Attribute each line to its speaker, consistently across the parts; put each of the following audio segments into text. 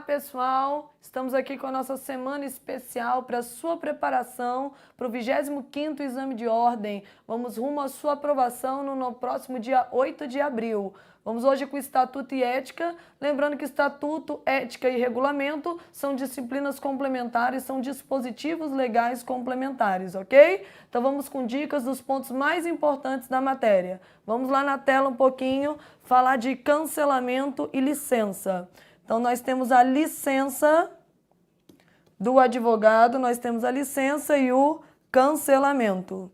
Speaker 1: pessoal, estamos aqui com a nossa semana especial para a sua preparação para o 25º Exame de Ordem. Vamos rumo à sua aprovação no próximo dia 8 de abril. Vamos hoje com Estatuto e Ética, lembrando que Estatuto, Ética e Regulamento são disciplinas complementares, são dispositivos legais complementares, ok? Então vamos com dicas dos pontos mais importantes da matéria. Vamos lá na tela um pouquinho falar de cancelamento e licença. Então nós temos a licença do advogado, nós temos a licença e o cancelamento.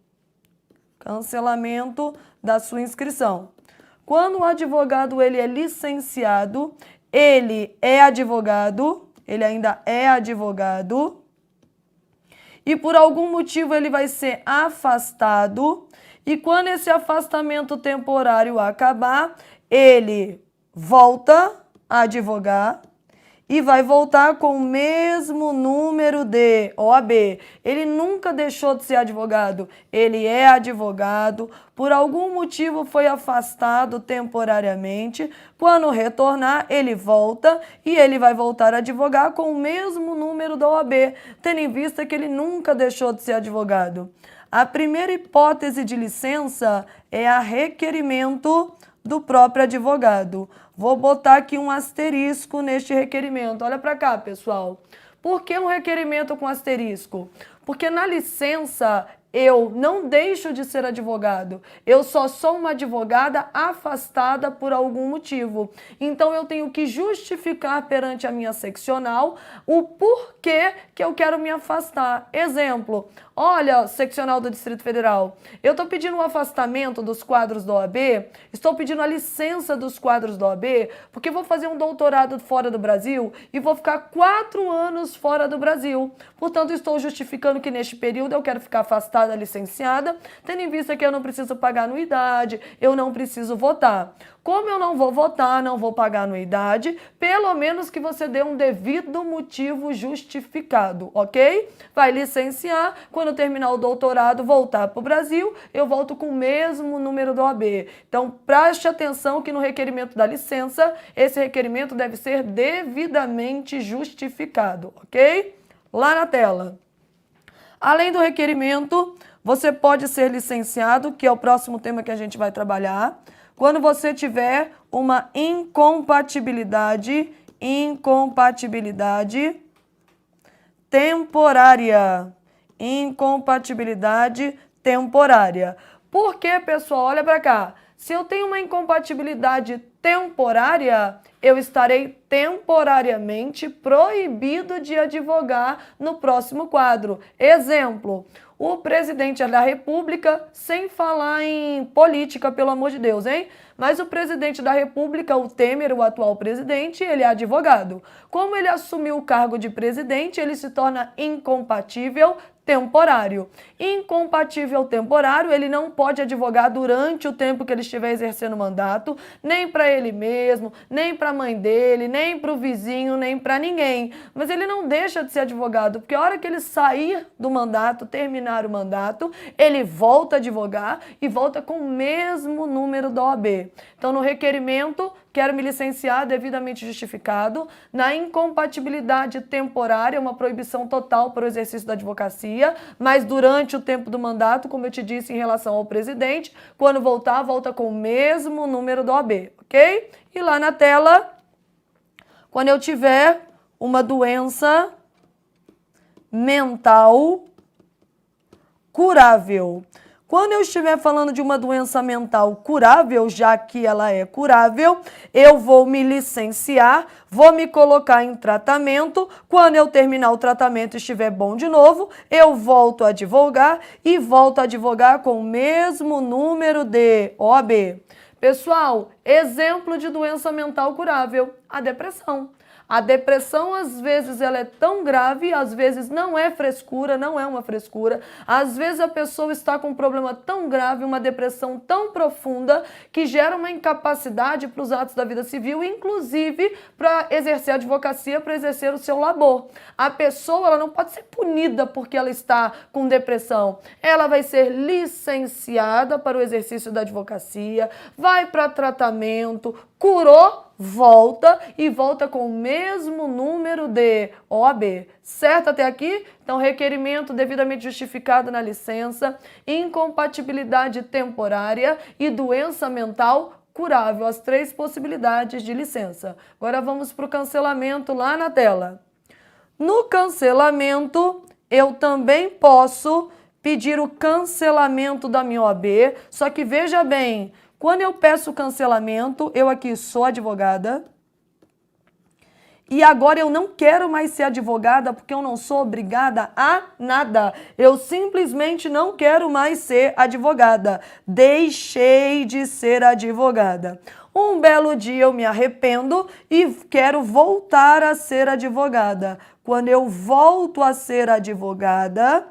Speaker 1: Cancelamento da sua inscrição. Quando o advogado ele é licenciado, ele é advogado, ele ainda é advogado, e por algum motivo ele vai ser afastado, e quando esse afastamento temporário acabar, ele volta a advogar e vai voltar com o mesmo número de OAB. Ele nunca deixou de ser advogado, ele é advogado, por algum motivo foi afastado temporariamente, quando retornar ele volta e ele vai voltar a advogar com o mesmo número da OAB, tendo em vista que ele nunca deixou de ser advogado. A primeira hipótese de licença é a requerimento do próprio advogado. Vou botar aqui um asterisco neste requerimento. Olha para cá, pessoal. Por que um requerimento com asterisco? Porque na licença eu não deixo de ser advogado. Eu só sou uma advogada afastada por algum motivo. Então eu tenho que justificar perante a minha seccional o porquê que eu quero me afastar. Exemplo, olha, seccional do Distrito Federal, eu estou pedindo um afastamento dos quadros da OAB, estou pedindo a licença dos quadros da OAB, porque vou fazer um doutorado fora do Brasil e vou ficar 4 anos fora do Brasil. Portanto, estou justificando que neste período eu quero ficar afastada, licenciada, tendo em vista que eu não preciso pagar anuidade, eu não preciso votar. Como eu não vou votar, não vou pagar anuidade, pelo menos que você dê um devido motivo justificado, ok? Vai licenciar, quando terminar o doutorado, voltar para o Brasil, eu volto com o mesmo número do OAB. Então, preste atenção que no requerimento da licença, esse requerimento deve ser devidamente justificado, ok? Lá na tela. Além do requerimento, você pode ser licenciado, que é o próximo tema que a gente vai trabalhar, quando você tiver uma incompatibilidade temporária. Incompatibilidade temporária. Por quê, pessoal? Olha para cá. Se eu tenho uma incompatibilidade temporária, eu estarei temporariamente proibido de advogar no próximo quadro. Exemplo, o presidente da República, sem falar em política, pelo amor de Deus, hein? Mas o presidente da República, o Temer, o atual presidente, ele é advogado. Como ele assumiu o cargo de presidente, ele se torna incompatível temporário. Incompatível temporário, ele não pode advogar durante o tempo que ele estiver exercendo o mandato, nem para ele mesmo, nem para a mãe dele, nem para o vizinho, nem para ninguém. Mas ele não deixa de ser advogado, porque a hora que ele sair do mandato, terminar o mandato, ele volta a advogar e volta com o mesmo número da OAB. Então, no requerimento, quero me licenciar devidamente justificado. Na incompatibilidade temporária, uma proibição total para o exercício da advocacia, mas durante o tempo do mandato, como eu te disse em relação ao presidente, quando voltar, volta com o mesmo número do OAB, ok? E lá na tela, quando eu tiver uma doença mental curável. Quando eu estiver falando de uma doença mental curável, já que ela é curável, eu vou me licenciar, vou me colocar em tratamento. Quando eu terminar o tratamento e estiver bom de novo, eu volto a advogar e volto a advogar com o mesmo número de OAB. Pessoal, exemplo de doença mental curável, a depressão. A depressão, às vezes, ela é tão grave, às vezes não é frescura, não é uma frescura. Às vezes a pessoa está com um problema tão grave, uma depressão tão profunda, que gera uma incapacidade para os atos da vida civil, inclusive para exercer a advocacia, para exercer o seu labor. A pessoa ela não pode ser punida porque ela está com depressão. Ela vai ser licenciada para o exercício da advocacia, vai para tratamento, curou, volta e volta com o mesmo número de OAB. Certo até aqui? Então, requerimento devidamente justificado na licença, incompatibilidade temporária e doença mental curável, as 3 possibilidades de licença. Agora vamos para o cancelamento lá na tela. No cancelamento, eu também posso pedir o cancelamento da minha OAB, só que veja bem, quando eu peço cancelamento, eu aqui sou advogada, e agora eu não quero mais ser advogada porque eu não sou obrigada a nada. Eu simplesmente não quero mais ser advogada. Deixei de ser advogada. Um belo dia eu me arrependo e quero voltar a ser advogada. Quando eu volto a ser advogada,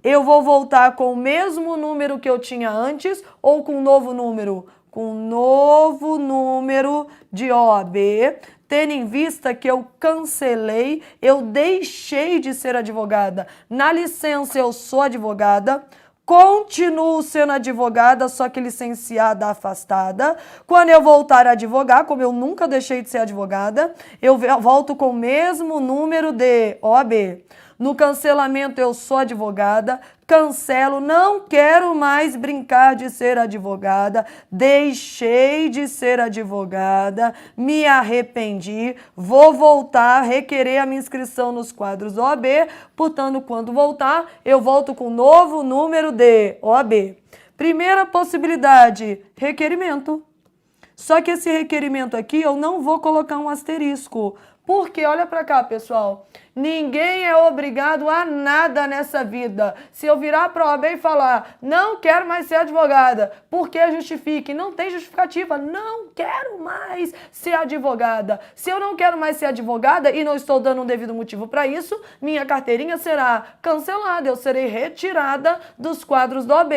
Speaker 1: eu vou voltar com o mesmo número que eu tinha antes ou com um novo número? Com um novo número de OAB, tendo em vista que eu cancelei, eu deixei de ser advogada. Na licença eu sou advogada, continuo sendo advogada, só que licenciada afastada. Quando eu voltar a advogar, como eu nunca deixei de ser advogada, eu volto com o mesmo número de OAB. No cancelamento eu sou advogada, cancelo, não quero mais brincar de ser advogada, deixei de ser advogada, me arrependi, vou voltar, requerer a minha inscrição nos quadros da OAB, portanto, quando voltar, eu volto com novo número de OAB. Primeira possibilidade, requerimento. Só que esse requerimento aqui eu não vou colocar um asterisco. Porque, olha pra cá, pessoal, ninguém é obrigado a nada nessa vida. Se eu virar para a OAB e falar, não quero mais ser advogada, por que justifique? Não tem justificativa, não quero mais ser advogada. Se eu não quero mais ser advogada e não estou dando um devido motivo para isso, minha carteirinha será cancelada, eu serei retirada dos quadros da OAB.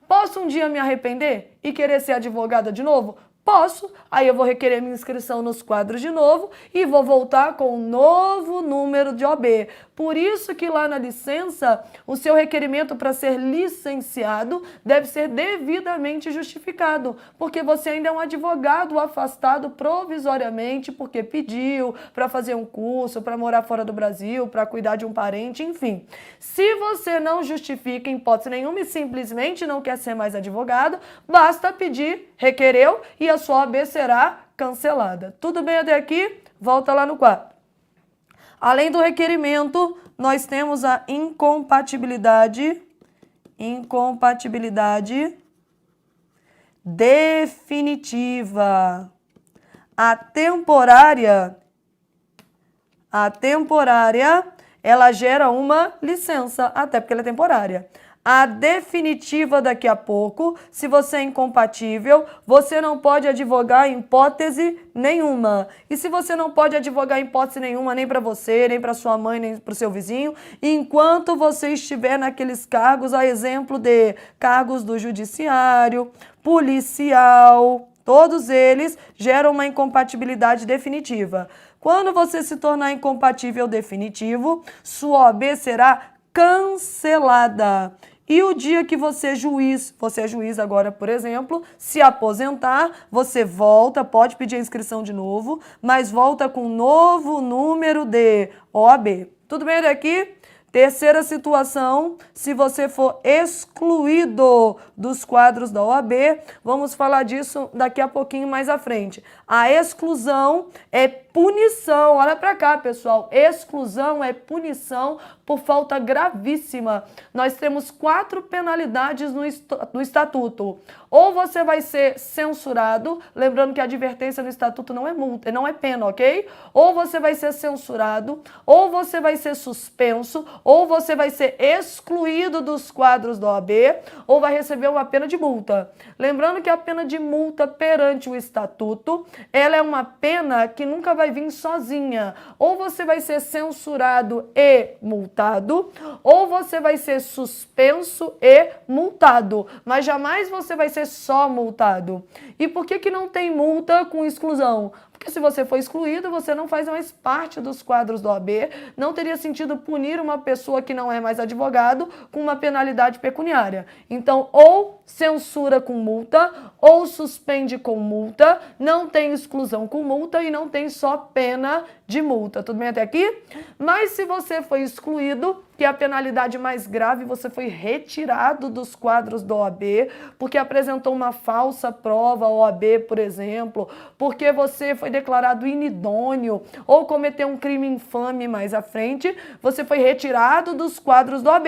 Speaker 1: Posso um dia me arrepender e querer ser advogada de novo? Posso, aí eu vou requerer minha inscrição nos quadros de novo e vou voltar com um novo número de OAB. Por isso que lá na licença, o seu requerimento para ser licenciado deve ser devidamente justificado, porque você ainda é um advogado afastado provisoriamente, porque pediu para fazer um curso, para morar fora do Brasil, para cuidar de um parente, enfim. Se você não justifica em hipótese nenhuma e simplesmente não quer ser mais advogado, basta pedir, requereu e a sua OAB será cancelada. Tudo bem até aqui? Volta lá no quadro. Além do requerimento, nós temos a incompatibilidade definitiva. A temporária, ela gera uma licença, até porque ela é temporária. A definitiva daqui a pouco, se você é incompatível, você não pode advogar em hipótese nenhuma. E se você não pode advogar em hipótese nenhuma, nem para você, nem para sua mãe, nem para o seu vizinho, enquanto você estiver naqueles cargos, a exemplo de cargos do judiciário, policial, todos eles geram uma incompatibilidade definitiva. Quando você se tornar incompatível definitivo, sua OAB será cancelada. E o dia que você é juiz agora, por exemplo, se aposentar, você volta, pode pedir a inscrição de novo, mas volta com um novo número de OAB. Tudo bem daqui? Terceira situação, se você for excluído dos quadros da OAB, vamos falar disso daqui a pouquinho mais à frente. A exclusão é punição, olha para cá, pessoal, exclusão é punição por falta gravíssima. Nós temos 4 penalidades no Estatuto. Ou você vai ser censurado, lembrando que a advertência no Estatuto não é multa, não é pena, ok? Ou você vai ser censurado, ou você vai ser suspenso, ou você vai ser excluído dos quadros da OAB, ou vai receber uma pena de multa. Lembrando que a pena de multa perante o Estatuto, ela é uma pena que nunca vai vir sozinha. Ou você vai ser censurado e multado, ou você vai ser suspenso e multado, mas jamais você vai ser só multado. E por que não tem multa com exclusão? Porque se você for excluído, você não faz mais parte dos quadros do OAB, não teria sentido punir uma pessoa que não é mais advogado com uma penalidade pecuniária. Então, ou censura com multa, ou suspende com multa, não tem exclusão com multa e não tem só pena de multa. Tudo bem até aqui? Mas se você foi excluído, que é a penalidade mais grave, você foi retirado dos quadros do OAB, porque apresentou uma falsa prova ao OAB, por exemplo, porque você foi declarado inidôneo ou cometeu um crime infame mais à frente, você foi retirado dos quadros do OAB.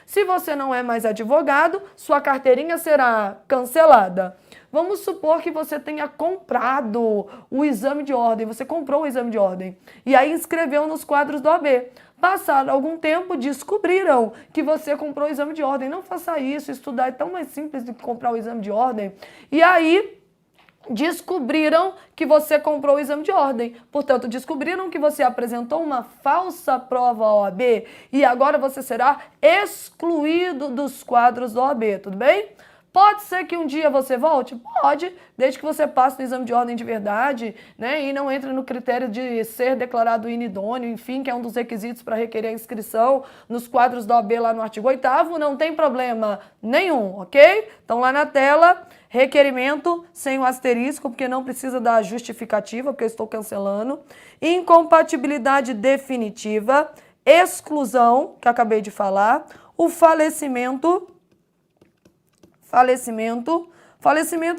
Speaker 1: Se você não é mais advogado, sua carteirinha será cancelada. Vamos supor que você tenha comprado o exame de ordem, você comprou o exame de ordem e aí inscreveu nos quadros do OAB. Passado algum tempo, descobriram que você comprou o exame de ordem. Não faça isso, estudar é tão mais simples do que comprar o exame de ordem. E aí, descobriram que você comprou o exame de ordem. Portanto, descobriram que você apresentou uma falsa prova à OAB e agora você será excluído dos quadros da OAB, tudo bem? Pode ser que um dia você volte? Pode, desde que você passe no exame de ordem de verdade, né, e não entre no critério de ser declarado inidôneo, enfim, que é um dos requisitos para requerer a inscrição nos quadros da OAB lá no artigo 8º, não tem problema nenhum, ok? Então lá na tela, requerimento sem o asterisco, porque não precisa da justificativa, porque eu estou cancelando. Incompatibilidade definitiva, exclusão, que acabei de falar, o falecimento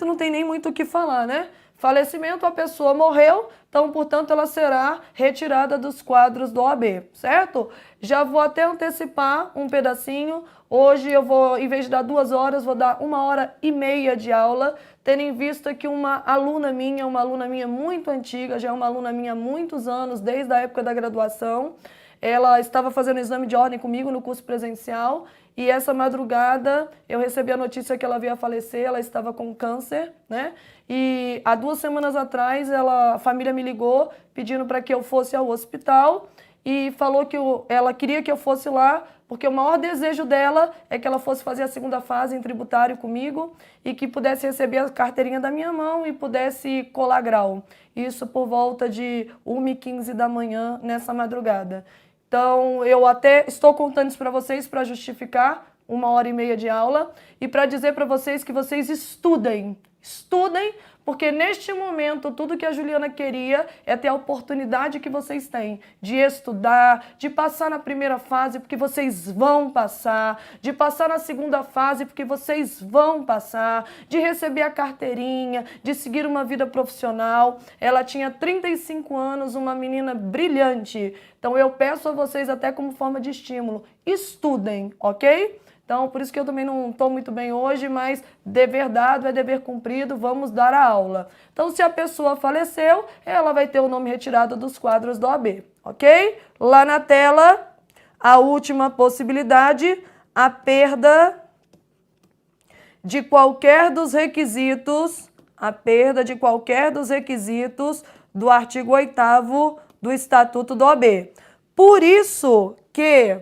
Speaker 1: não tem nem muito o que falar, né? Falecimento, a pessoa morreu, então, portanto, ela será retirada dos quadros do OAB, certo? Já vou até antecipar um pedacinho. Hoje eu vou, em vez de dar 2 horas, vou dar 1h30 de aula, tendo em vista que uma aluna minha muito antiga, já é uma aluna minha há muitos anos, desde a época da graduação, ela estava fazendo exame de ordem comigo no curso presencial e essa madrugada eu recebi a notícia que ela veio a falecer, ela estava com câncer, né? E há 2 semanas atrás a família me ligou pedindo para que eu fosse ao hospital e falou que ela queria que eu fosse lá porque o maior desejo dela é que ela fosse fazer a 2ª fase em tributário comigo e que pudesse receber a carteirinha da minha mão e pudesse colar grau. Isso por volta de 1h15 da manhã nessa madrugada. Então, eu até estou contando isso para vocês para justificar 1h30 de aula e para dizer para vocês que vocês estudem, porque neste momento tudo que a Juliana queria é ter a oportunidade que vocês têm de estudar, de passar na 1ª fase, porque vocês vão passar, de passar na 2ª fase, porque vocês vão passar, de receber a carteirinha, de seguir uma vida profissional. Ela tinha 35 anos, uma menina brilhante. Então eu peço a vocês até como forma de estímulo, estudem, ok? Então, por isso que eu também não estou muito bem hoje, mas dever dado é dever cumprido, vamos dar a aula. Então, se a pessoa faleceu, ela vai ter o nome retirado dos quadros do OAB, ok? Lá na tela, a última possibilidade, a perda de qualquer dos requisitos, do artigo 8º do Estatuto do OAB. Por isso que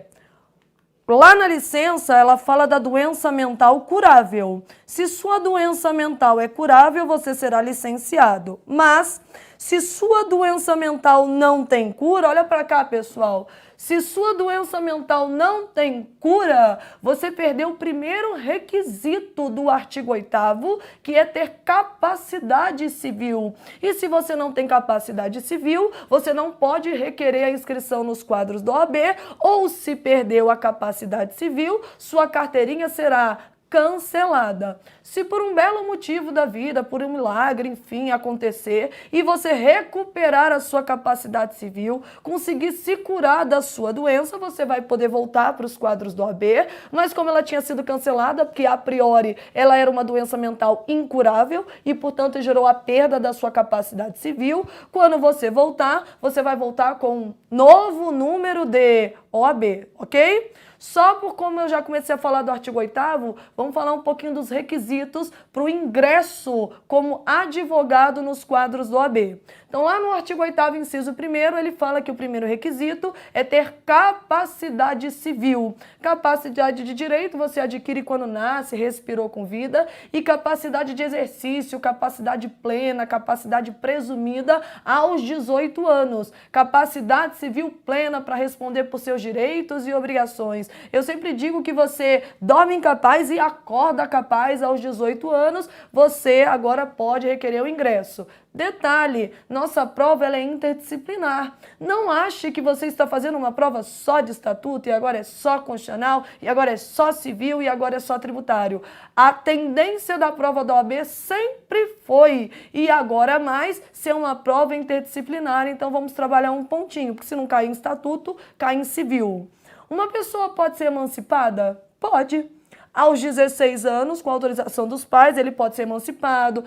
Speaker 1: lá na licença, ela fala da doença mental curável. Se sua doença mental é curável, você será licenciado. Mas, se sua doença mental não tem cura, olha para cá, pessoal. Se sua doença mental não tem cura, você perdeu o primeiro requisito do artigo 8º, que é ter capacidade civil. E se você não tem capacidade civil, você não pode requerer a inscrição nos quadros do OAB, ou se perdeu a capacidade civil, sua carteirinha será cancelada. Se por um belo motivo da vida, por um milagre, enfim, acontecer, e você recuperar a sua capacidade civil, conseguir se curar da sua doença, você vai poder voltar para os quadros do OAB, mas como ela tinha sido cancelada, porque a priori ela era uma doença mental incurável e, portanto, gerou a perda da sua capacidade civil, quando você voltar, você vai voltar com um novo número de OAB, ok? Só por como eu já comecei a falar do artigo 8º, vamos falar um pouquinho dos requisitos para o ingresso como advogado nos quadros do OAB. Então, lá no artigo 8º, inciso 1º, ele fala que o primeiro requisito é ter capacidade civil. Capacidade de direito você adquire quando nasce, respirou com vida, e capacidade de exercício, capacidade plena, capacidade presumida aos 18 anos. Capacidade civil plena para responder por seus direitos e obrigações. Eu sempre digo que você dorme incapaz e acorda capaz aos 18 anos, você agora pode requerer o ingresso. Detalhe, nossa prova ela é interdisciplinar. Não ache que você está fazendo uma prova só de estatuto e agora é só constitucional, e agora é só civil e agora é só tributário. A tendência da prova da OAB sempre foi, e agora mais, ser uma prova interdisciplinar. Então vamos trabalhar um pontinho, porque se não cair em estatuto, cai em civil. Uma pessoa pode ser emancipada? Pode. Aos 16 anos, com autorização dos pais, ele pode ser emancipado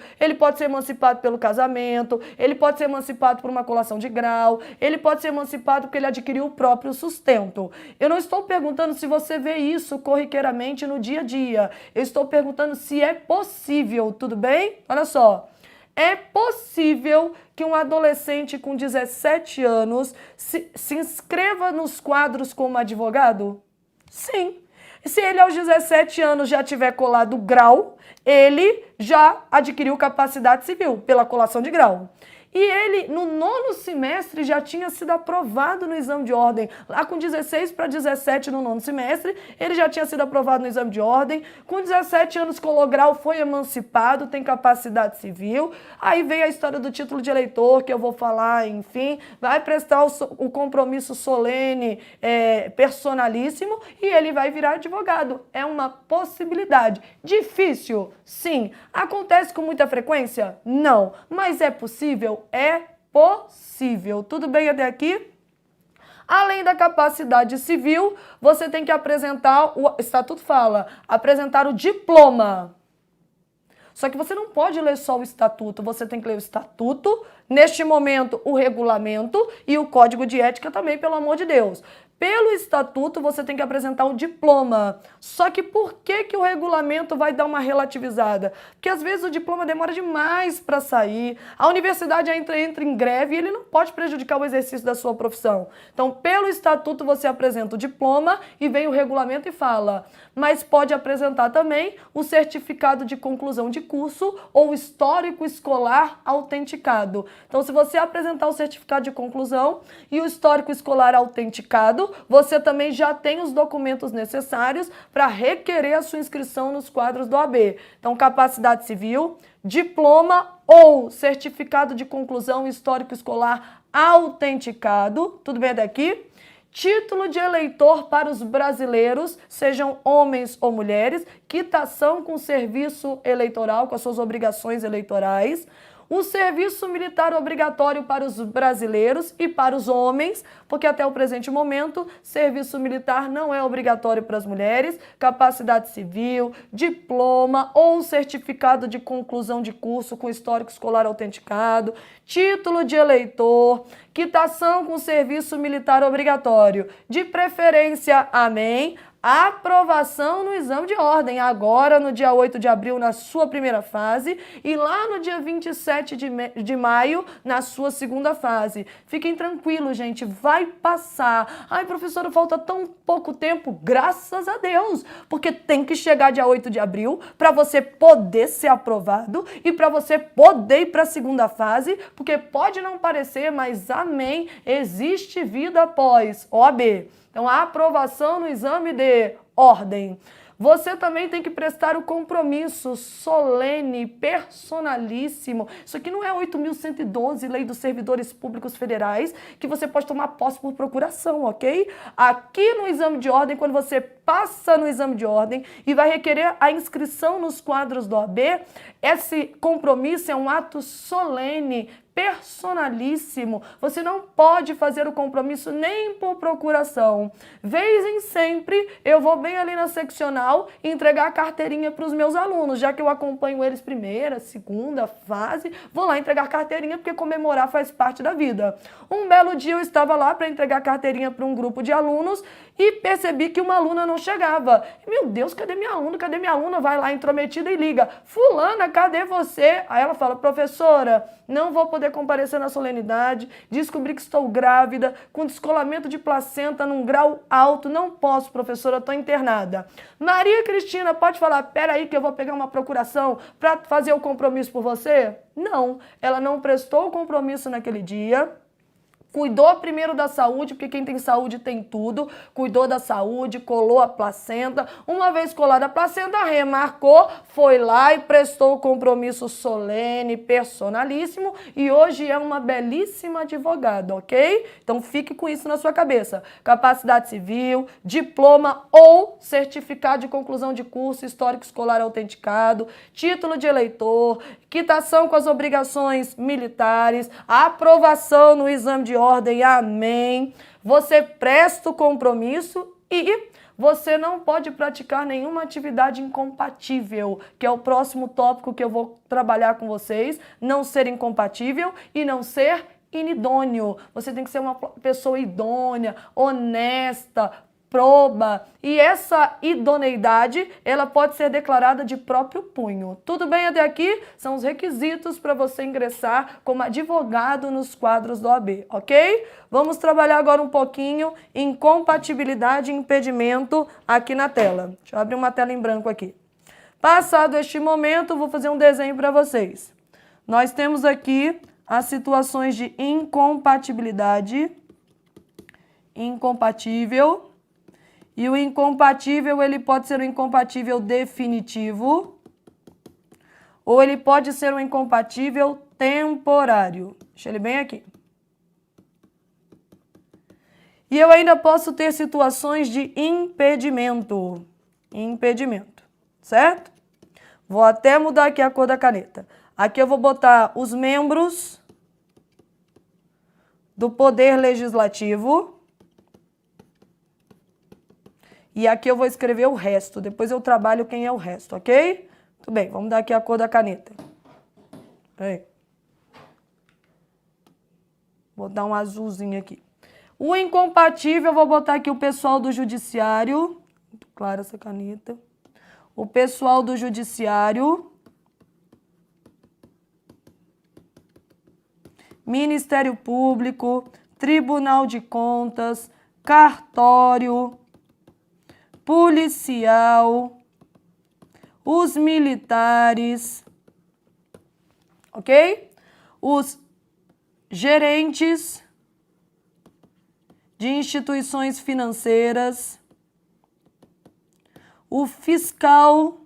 Speaker 1: pelo casamento, ele pode ser emancipado por uma colação de grau, ele pode ser emancipado porque ele adquiriu o próprio sustento. Eu não estou perguntando se você vê isso corriqueiramente no dia a dia, eu estou perguntando se é possível, tudo bem? Olha só, é possível que um adolescente com 17 anos se inscreva nos quadros como advogado? Sim. Se ele aos 17 anos já tiver colado grau, ele já adquiriu capacidade civil pela colação de grau. E ele, no 9º semestre, já tinha sido aprovado no exame de ordem. Lá com 16 para 17 no 9º semestre, ele já tinha sido aprovado no exame de ordem. Com 17 anos, colou grau, foi emancipado, tem capacidade civil. Aí veio a história do título de eleitor, que eu vou falar, enfim. Vai prestar o compromisso solene, personalíssimo, e ele vai virar advogado. É uma possibilidade. Difícil? Sim. Acontece com muita frequência? Não. Mas é possível? É possível. Tudo bem até aqui? Além da capacidade civil, você tem que apresentar, o estatuto fala, apresentar o diploma. Só que você não pode ler só o estatuto, você tem que ler o estatuto, neste momento o regulamento e o código de ética também, pelo amor de Deus. Pelo estatuto, você tem que apresentar um diploma. Só que por que o regulamento vai dar uma relativizada? Porque às vezes o diploma demora demais para sair, a universidade entra em greve e ele não pode prejudicar o exercício da sua profissão. Então, pelo estatuto, você apresenta o diploma e vem o regulamento e fala. Mas pode apresentar também o certificado de conclusão de curso ou histórico escolar autenticado. Então, se você apresentar o certificado de conclusão e o histórico escolar autenticado, você também já tem os documentos necessários para requerer a sua inscrição nos quadros do OAB. Então, capacidade civil, diploma ou certificado de conclusão histórico escolar autenticado, tudo bem daqui? Título de eleitor para os brasileiros, sejam homens ou mulheres, quitação com serviço eleitoral, com as suas obrigações eleitorais, o serviço militar obrigatório para os brasileiros e para os homens, porque até o presente momento, serviço militar não é obrigatório para as mulheres, capacidade civil, diploma ou certificado de conclusão de curso com histórico escolar autenticado, título de eleitor, quitação com serviço militar obrigatório, de preferência, amém, aprovação no exame de ordem, agora no dia 8 de abril na sua primeira fase e lá no dia 27 de maio na sua segunda fase. Fiquem tranquilos, gente, vai passar. Ai, professora, falta tão pouco tempo, graças a Deus, porque tem que chegar dia 8 de abril para você poder ser aprovado e para você poder ir para a segunda fase, porque pode não parecer, mas amém, existe vida após OAB. Então, a aprovação no exame de ordem. Você também tem que prestar o compromisso solene, personalíssimo. Isso aqui não é 8.112, Lei dos Servidores Públicos Federais, que você pode tomar posse por procuração, ok? Aqui no exame de ordem, quando você passa no exame de ordem e vai requerer a inscrição nos quadros do OAB, esse compromisso é um ato solene, personalíssimo. Você não pode fazer o compromisso nem por procuração. Vez em sempre, eu vou bem ali na seccional e entregar a carteirinha para os meus alunos, já que eu acompanho eles primeira, segunda fase, vou lá entregar a carteirinha porque comemorar faz parte da vida. Um belo dia eu estava lá para entregar a carteirinha para um grupo de alunos e percebi que uma aluna não chegava. Meu Deus, cadê minha aluna? Cadê minha aluna? Vai lá intrometida e liga. Fulana, cadê você? Aí ela fala, professora, não vou poder comparecer na solenidade, descobri que estou grávida, com descolamento de placenta num grau alto, não posso, professora, estou internada. Maria Cristina, pode falar, peraí que eu vou pegar uma procuração para fazer o compromisso por você? Não, ela não prestou o compromisso naquele dia. Cuidou primeiro da saúde, porque quem tem saúde tem tudo. Cuidou da saúde, colou a placenta. Uma vez colada a placenta, remarcou, foi lá e prestou o compromisso solene, personalíssimo. E hoje é uma belíssima advogada, ok? Então fique com isso na sua cabeça. Capacidade civil, diploma ou certificado de conclusão de curso histórico escolar autenticado, título de eleitor, quitação com as obrigações militares, aprovação no exame de ordem, amém. Você presta o compromisso e você não pode praticar nenhuma atividade incompatível, que é o próximo tópico que eu vou trabalhar com vocês, não ser incompatível e não ser inidôneo. Você tem que ser uma pessoa idônea, honesta, proba, e essa idoneidade, ela pode ser declarada de próprio punho. Tudo bem até aqui? São os requisitos para você ingressar como advogado nos quadros do OAB, ok? Vamos trabalhar agora um pouquinho em compatibilidade e impedimento aqui na tela. Deixa eu abrir uma tela em branco aqui. Passado este momento, vou fazer um desenho para vocês. Nós temos aqui as situações de incompatibilidade, incompatível. E o incompatível, ele pode ser um incompatível definitivo ou ele pode ser um incompatível temporário. Deixa ele bem aqui. E eu ainda posso ter situações de impedimento. Impedimento, certo? Vou até mudar aqui a cor da caneta. Aqui eu vou botar os membros do Poder Legislativo. E aqui eu vou escrever o resto, depois eu trabalho quem é o resto, ok? Tudo bem, vamos dar aqui a cor da caneta. Aí. Vou dar um azulzinho aqui. O incompatível, eu vou botar aqui o pessoal do judiciário. Muito clara essa caneta. O pessoal do judiciário. Ministério Público, Tribunal de Contas, cartório, policial, os militares, ok? Os gerentes de instituições financeiras, o fiscal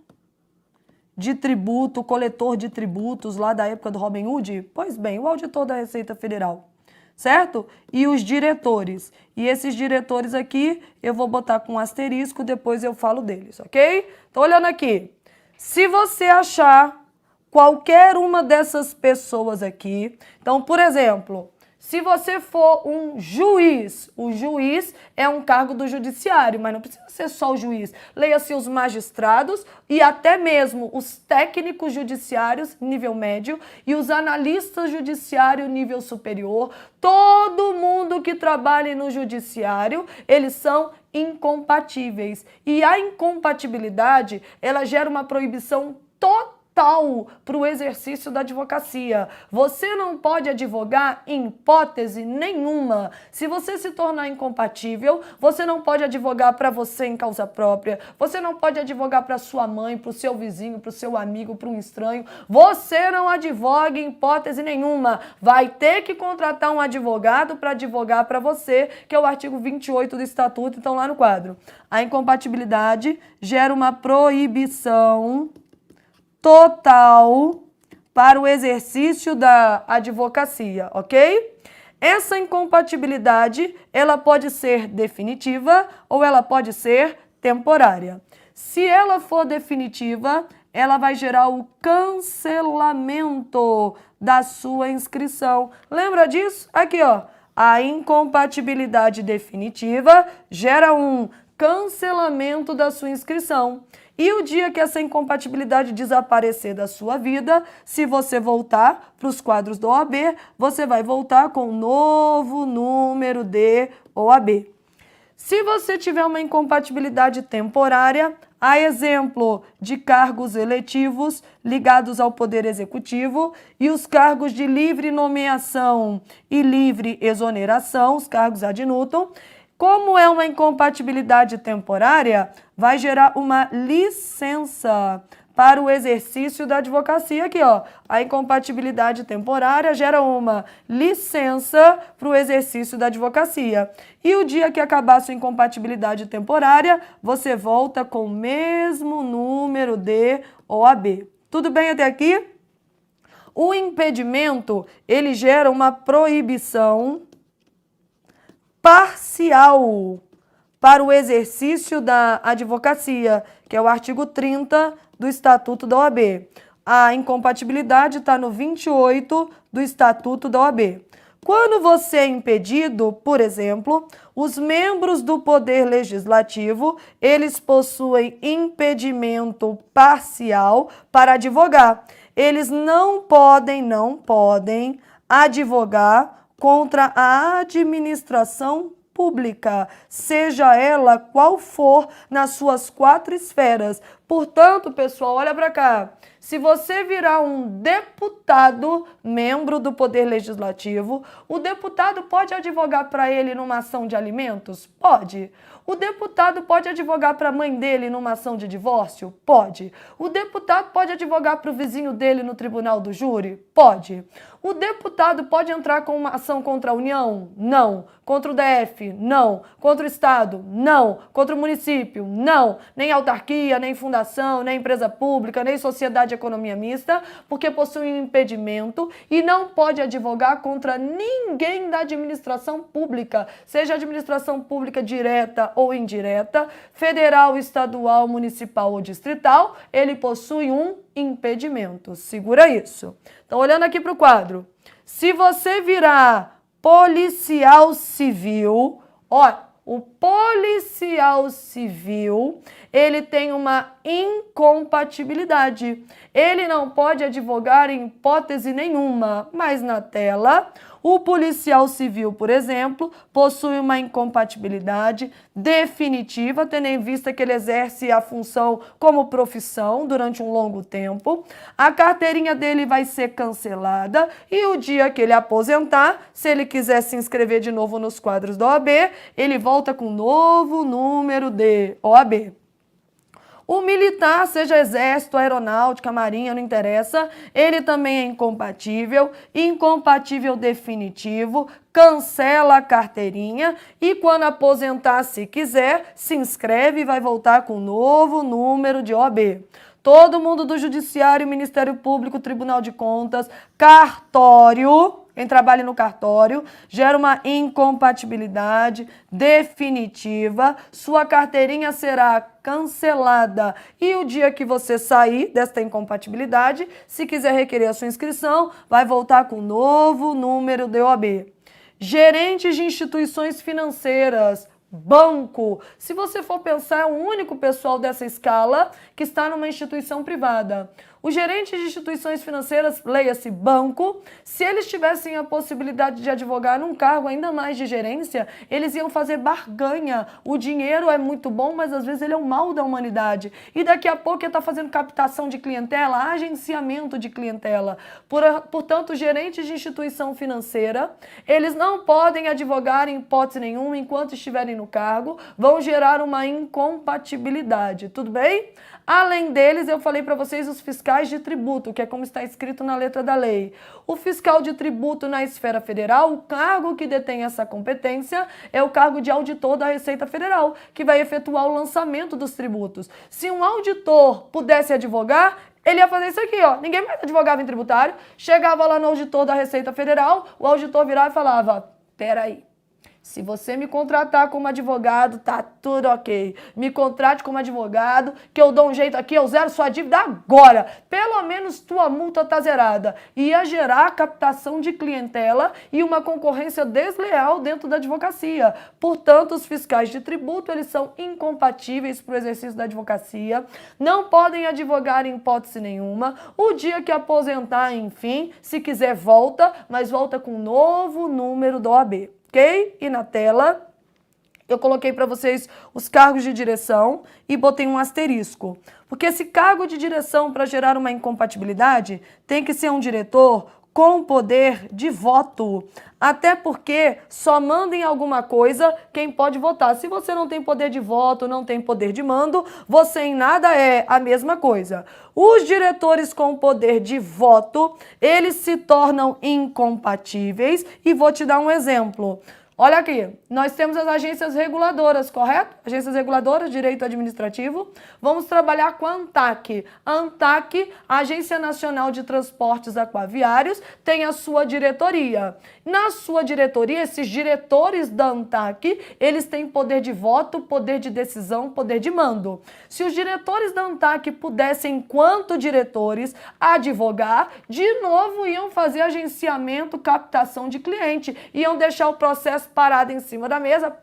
Speaker 1: de tributo, coletor de tributos lá da época do Robin Hood, pois bem, o auditor da Receita Federal. Certo? E os diretores. E esses diretores aqui, eu vou botar com asterisco, depois eu falo deles, ok? Então, olhando aqui. Se você achar qualquer uma dessas pessoas aqui, então, por exemplo, se você for um juiz, o juiz é um cargo do judiciário, mas não precisa ser só o juiz. Leia-se os magistrados e até mesmo os técnicos judiciários, nível médio, e os analistas judiciários, nível superior. Todo mundo que trabalha no judiciário, eles são incompatíveis. E a incompatibilidade, ela gera uma proibição total para o exercício da advocacia. Você não pode advogar em hipótese nenhuma. Se você se tornar incompatível, você não pode advogar para você em causa própria, você não pode advogar para sua mãe, para o seu vizinho, para o seu amigo, para um estranho. Você não advoga em hipótese nenhuma. Vai ter que contratar um advogado para advogar para você, que é o artigo 28 do Estatuto, então lá no quadro. A incompatibilidade gera uma proibição total para o exercício da advocacia, ok? Essa incompatibilidade, ela pode ser definitiva ou ela pode ser temporária. Se ela for definitiva, ela vai gerar o cancelamento da sua inscrição. Lembra disso? Aqui, ó. A incompatibilidade definitiva gera um cancelamento da sua inscrição. E o dia que essa incompatibilidade desaparecer da sua vida, se você voltar para os quadros do OAB, você vai voltar com um novo número de OAB. Se você tiver uma incompatibilidade temporária, a exemplo de cargos eletivos ligados ao Poder Executivo e os cargos de livre nomeação e livre exoneração, os cargos ad nutum, como é uma incompatibilidade temporária, vai gerar uma licença para o exercício da advocacia aqui, ó. A incompatibilidade temporária gera uma licença para o exercício da advocacia. E o dia que acabar sua incompatibilidade temporária, você volta com o mesmo número de OAB. Tudo bem até aqui? O impedimento, ele gera uma proibição parcial para o exercício da advocacia, que é o artigo 30 do Estatuto da OAB. A incompatibilidade está no 28 do Estatuto da OAB. Quando você é impedido, por exemplo, os membros do Poder Legislativo, eles possuem impedimento parcial para advogar. Eles não podem advogar contra a administração pública, seja ela qual for nas suas 4 esferas. Portanto, pessoal, olha para cá. Se você virar um deputado, membro do Poder Legislativo, o deputado pode advogar para ele numa ação de alimentos? Pode. O deputado pode advogar para a mãe dele numa ação de divórcio? Pode. O deputado pode advogar para o vizinho dele no tribunal do júri? Pode. O deputado pode entrar com uma ação contra a União? Não. Contra o DF? Não. Contra o Estado? Não. Contra o município? Não. Nem autarquia, nem fundação, nem empresa pública, nem sociedade de economia mista, porque possui um impedimento e não pode advogar contra ninguém da administração pública, seja administração pública direta ou indireta, federal, estadual, municipal ou distrital, ele possui um impedimento. Segura isso. Então, olhando aqui para o quadro, se você virar policial civil, ó, o policial civil, ele tem uma incompatibilidade. Ele não pode advogar em hipótese nenhuma, mas na tela, o policial civil, por exemplo, possui uma incompatibilidade definitiva, tendo em vista que ele exerce a função como profissão durante um longo tempo. A carteirinha dele vai ser cancelada e o dia que ele aposentar, se ele quiser se inscrever de novo nos quadros da OAB, ele volta com um novo número de OAB. O militar, seja exército, aeronáutica, marinha, não interessa, ele também é incompatível definitivo, cancela a carteirinha e quando aposentar, se quiser, se inscreve e vai voltar com um novo número de OAB. Todo mundo do Judiciário, Ministério Público, Tribunal de Contas, cartório, quem trabalha no cartório, gera uma incompatibilidade definitiva, sua carteirinha será cancelada e o dia que você sair desta incompatibilidade, se quiser requerer a sua inscrição, vai voltar com um novo número de OAB. Gerentes de instituições financeiras, banco. Se você for pensar, é o único pessoal dessa escala que está numa instituição privada. Os gerentes de instituições financeiras, leia-se banco, se eles tivessem a possibilidade de advogar num cargo ainda mais de gerência, eles iam fazer barganha. O dinheiro é muito bom, mas às vezes ele é o mal da humanidade. E daqui a pouco ele está fazendo captação de clientela, agenciamento de clientela. Portanto, gerentes de instituição financeira, eles não podem advogar em hipótese nenhuma enquanto estiverem no cargo, vão gerar uma incompatibilidade. Tudo bem? Além deles, eu falei para vocês os fiscais de tributo, que é como está escrito na letra da lei. O fiscal de tributo na esfera federal, o cargo que detém essa competência é o cargo de auditor da Receita Federal, que vai efetuar o lançamento dos tributos. Se um auditor pudesse advogar, ele ia fazer isso aqui, ó. Ninguém mais advogava em tributário, chegava lá no auditor da Receita Federal, o auditor virava e falava, peraí. Se você me contratar como advogado, tá tudo ok. Me contrate como advogado, que eu dou um jeito aqui, eu zero sua dívida agora. Pelo menos tua multa tá zerada. Ia gerar captação de clientela e uma concorrência desleal dentro da advocacia. Portanto, os fiscais de tributo, eles são incompatíveis para o exercício da advocacia. Não podem advogar em hipótese nenhuma. O dia que aposentar, enfim, se quiser volta, mas volta com um novo número do OAB. Ok? E na tela, Eu coloquei para vocês os cargos de direção e botei um asterisco. Porque esse cargo de direção, para gerar uma incompatibilidade, tem que ser um diretor com poder de voto. Até porque só manda em alguma coisa quem pode votar. Se você não tem poder de voto, não tem poder de mando, você em nada é a mesma coisa. Os diretores com poder de voto, eles se tornam incompatíveis e vou te dar um exemplo. Olha aqui, nós temos as agências reguladoras, correto? Agências reguladoras, direito administrativo. Vamos trabalhar com a ANTAQ. A ANTAQ, a Agência Nacional de Transportes Aquaviários, tem a sua diretoria. Na sua diretoria, esses diretores da ANTAQ, eles têm poder de voto, poder de decisão, poder de mando. Se os diretores da ANTAQ pudessem, enquanto diretores, advogar, de novo iam fazer agenciamento, captação de cliente, iam deixar o processo parado em cima da mesa,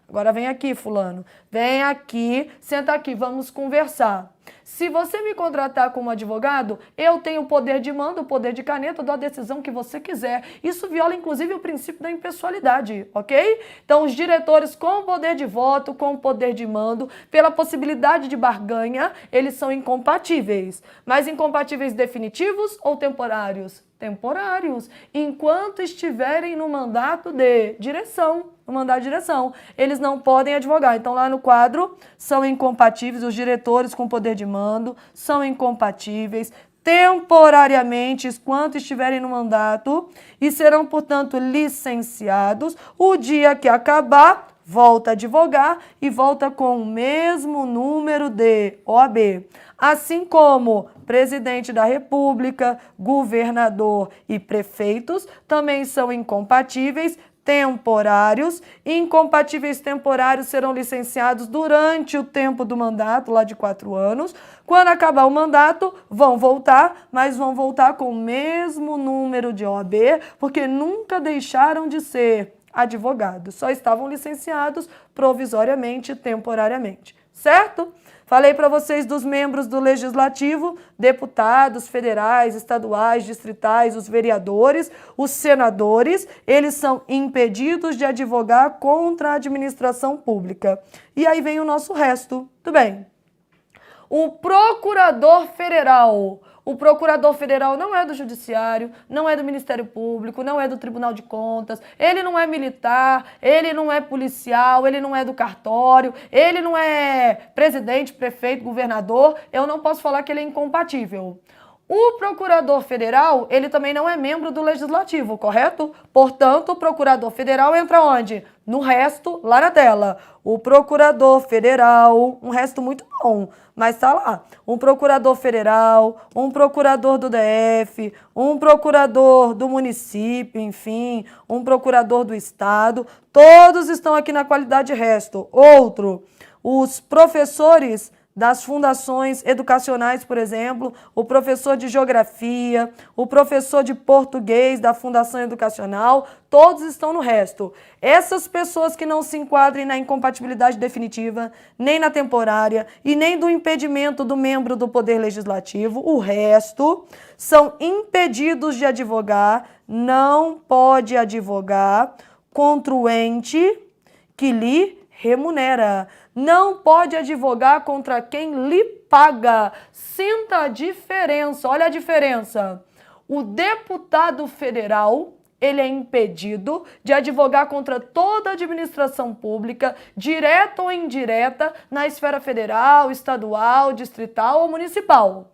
Speaker 1: Agora vem aqui, fulano. Vem aqui, senta aqui, vamos conversar. Se você me contratar como advogado, eu tenho o poder de mando, o poder de caneta, eu dou a decisão que você quiser. Isso viola, inclusive, o princípio da impessoalidade, ok? Então, os diretores com poder de voto, com poder de mando, pela possibilidade de barganha, eles são incompatíveis. Mas incompatíveis definitivos ou temporários? Temporários, enquanto estiverem no mandato de direção, eles não podem advogar. Então, lá no quadro, são incompatíveis, os diretores com poder de mando são incompatíveis temporariamente, enquanto estiverem no mandato, e serão, portanto, licenciados. O dia que acabar, volta a advogar e volta com o mesmo número de OAB. Assim como presidente da República, governador e prefeitos também são incompatíveis temporários. Incompatíveis temporários serão licenciados durante o tempo do mandato, lá de 4 anos. Quando acabar o mandato, vão voltar, mas vão voltar com o mesmo número de OAB, porque nunca deixaram de ser advogados, só estavam licenciados provisoriamente, temporariamente, certo? Falei para vocês dos membros do Legislativo, deputados federais, estaduais, distritais, os vereadores, os senadores, eles são impedidos de advogar contra a administração pública. E aí vem o nosso resto, tudo bem? O procurador federal. O procurador federal não é do Judiciário, não é do Ministério Público, não é do Tribunal de Contas, ele não é militar, ele não é policial, ele não é do cartório, ele não é presidente, prefeito, governador, eu não posso falar que ele é incompatível. O procurador federal, ele também não é membro do Legislativo, correto? Portanto, o procurador federal entra onde? No resto, lá na tela. O procurador federal, um resto muito bom, mas tá lá. Um procurador federal, um procurador do DF, um procurador do município, enfim, um procurador do estado, todos estão aqui na qualidade resto. Outro, os professores das fundações educacionais, por exemplo, o professor de geografia, o professor de português da fundação educacional, todos estão no resto. Essas pessoas que não se enquadrem na incompatibilidade definitiva, nem na temporária e nem do impedimento do membro do Poder Legislativo, o resto são impedidos de advogar, não pode advogar contra o ente que lhe remunera. Não pode advogar contra quem lhe paga. Sinta a diferença, olha a diferença. O deputado federal, ele é impedido de advogar contra toda a administração pública, direta ou indireta, na esfera federal, estadual, distrital ou municipal.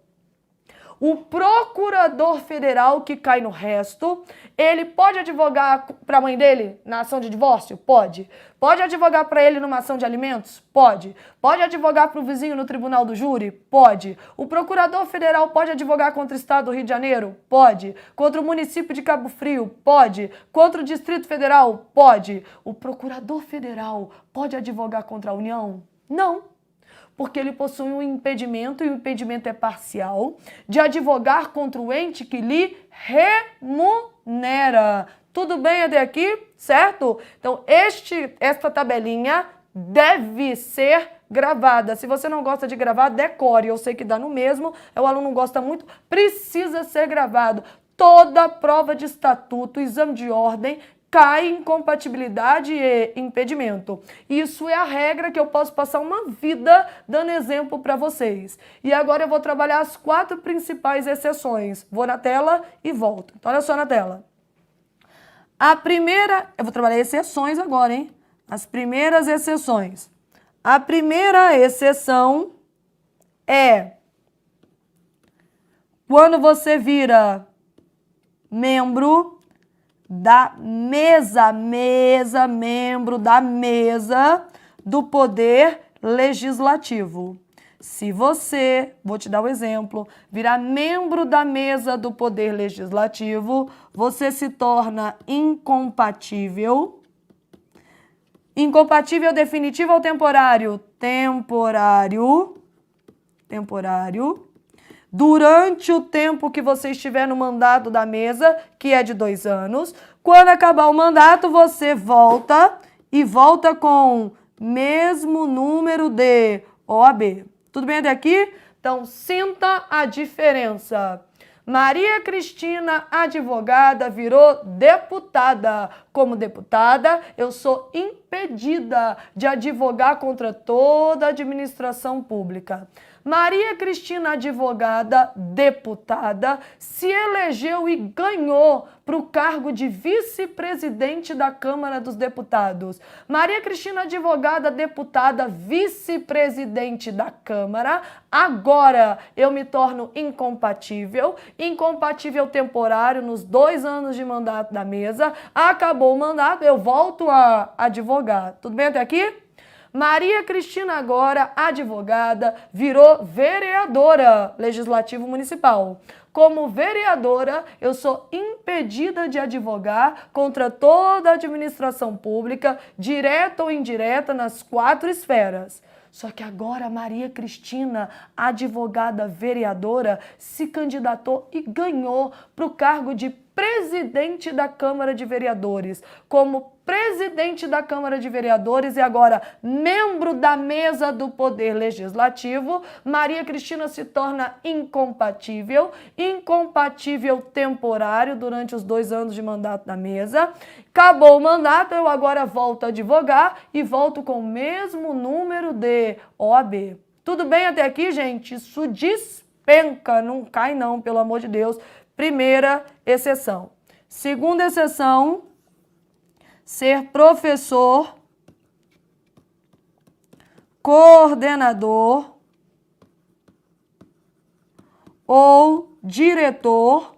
Speaker 1: O procurador federal, que cai no resto, ele pode advogar para a mãe dele na ação de divórcio? Pode. Pode advogar para ele numa ação de alimentos? Pode. Pode advogar para o vizinho no tribunal do júri? Pode. O procurador federal pode advogar contra o estado do Rio de Janeiro? Pode. Contra o município de Cabo Frio? Pode. Contra o Distrito Federal? Pode. O procurador federal pode advogar contra a União? Não. Porque ele possui um impedimento, e o impedimento é parcial, de advogar contra o ente que lhe remunera. Tudo bem até aqui? Certo? Então, esta tabelinha deve ser gravada. Se você não gosta de gravar, decore. Eu sei que dá no mesmo, o aluno gosta muito, precisa ser gravado. Toda prova de estatuto, exame de ordem, cai incompatibilidade e impedimento. Isso é a regra que eu posso passar uma vida dando exemplo para vocês. E agora eu vou trabalhar as 4 principais exceções. Vou na tela e volto. Então, olha só na tela. A primeira... Eu vou trabalhar exceções agora, hein? As primeiras exceções. A primeira exceção é quando você vira membro da membro da mesa do Poder Legislativo. Se você, vou te dar um exemplo, virar membro da mesa do Poder Legislativo, você se torna incompatível. Incompatível definitivo ou temporário? Temporário. Durante o tempo que você estiver no mandato da mesa, que é de 2 anos. Quando acabar o mandato, você volta e volta com mesmo número de OAB. Tudo bem até aqui? Então, sinta a diferença. Maria Cristina, advogada, virou deputada. Como deputada, eu sou impedida de advogar contra toda a administração pública. Maria Cristina, advogada, deputada, se elegeu e ganhou para o cargo de vice-presidente da Câmara dos Deputados. Maria Cristina, advogada, deputada, vice-presidente da Câmara. Agora eu me torno incompatível temporário nos 2 anos de mandato da mesa. Acabou o mandato, eu volto a advogar. Tudo bem até aqui? Maria Cristina agora, advogada, virou vereadora legislativo municipal. Como vereadora, eu sou impedida de advogar contra toda a administração pública, direta ou indireta, nas 4 esferas. Só que agora Maria Cristina, advogada vereadora, se candidatou e ganhou para o cargo de presidente da Câmara de Vereadores. Como presidente da Câmara de Vereadores e agora membro da mesa do Poder Legislativo, Maria Cristina se torna incompatível temporário durante os 2 anos de mandato da mesa. Acabou o mandato, eu agora volto a advogar e volto com o mesmo número de OAB. Tudo bem até aqui, gente? Isso despenca, não cai não, pelo amor de Deus. Primeira exceção. Segunda exceção, ser professor, coordenador ou diretor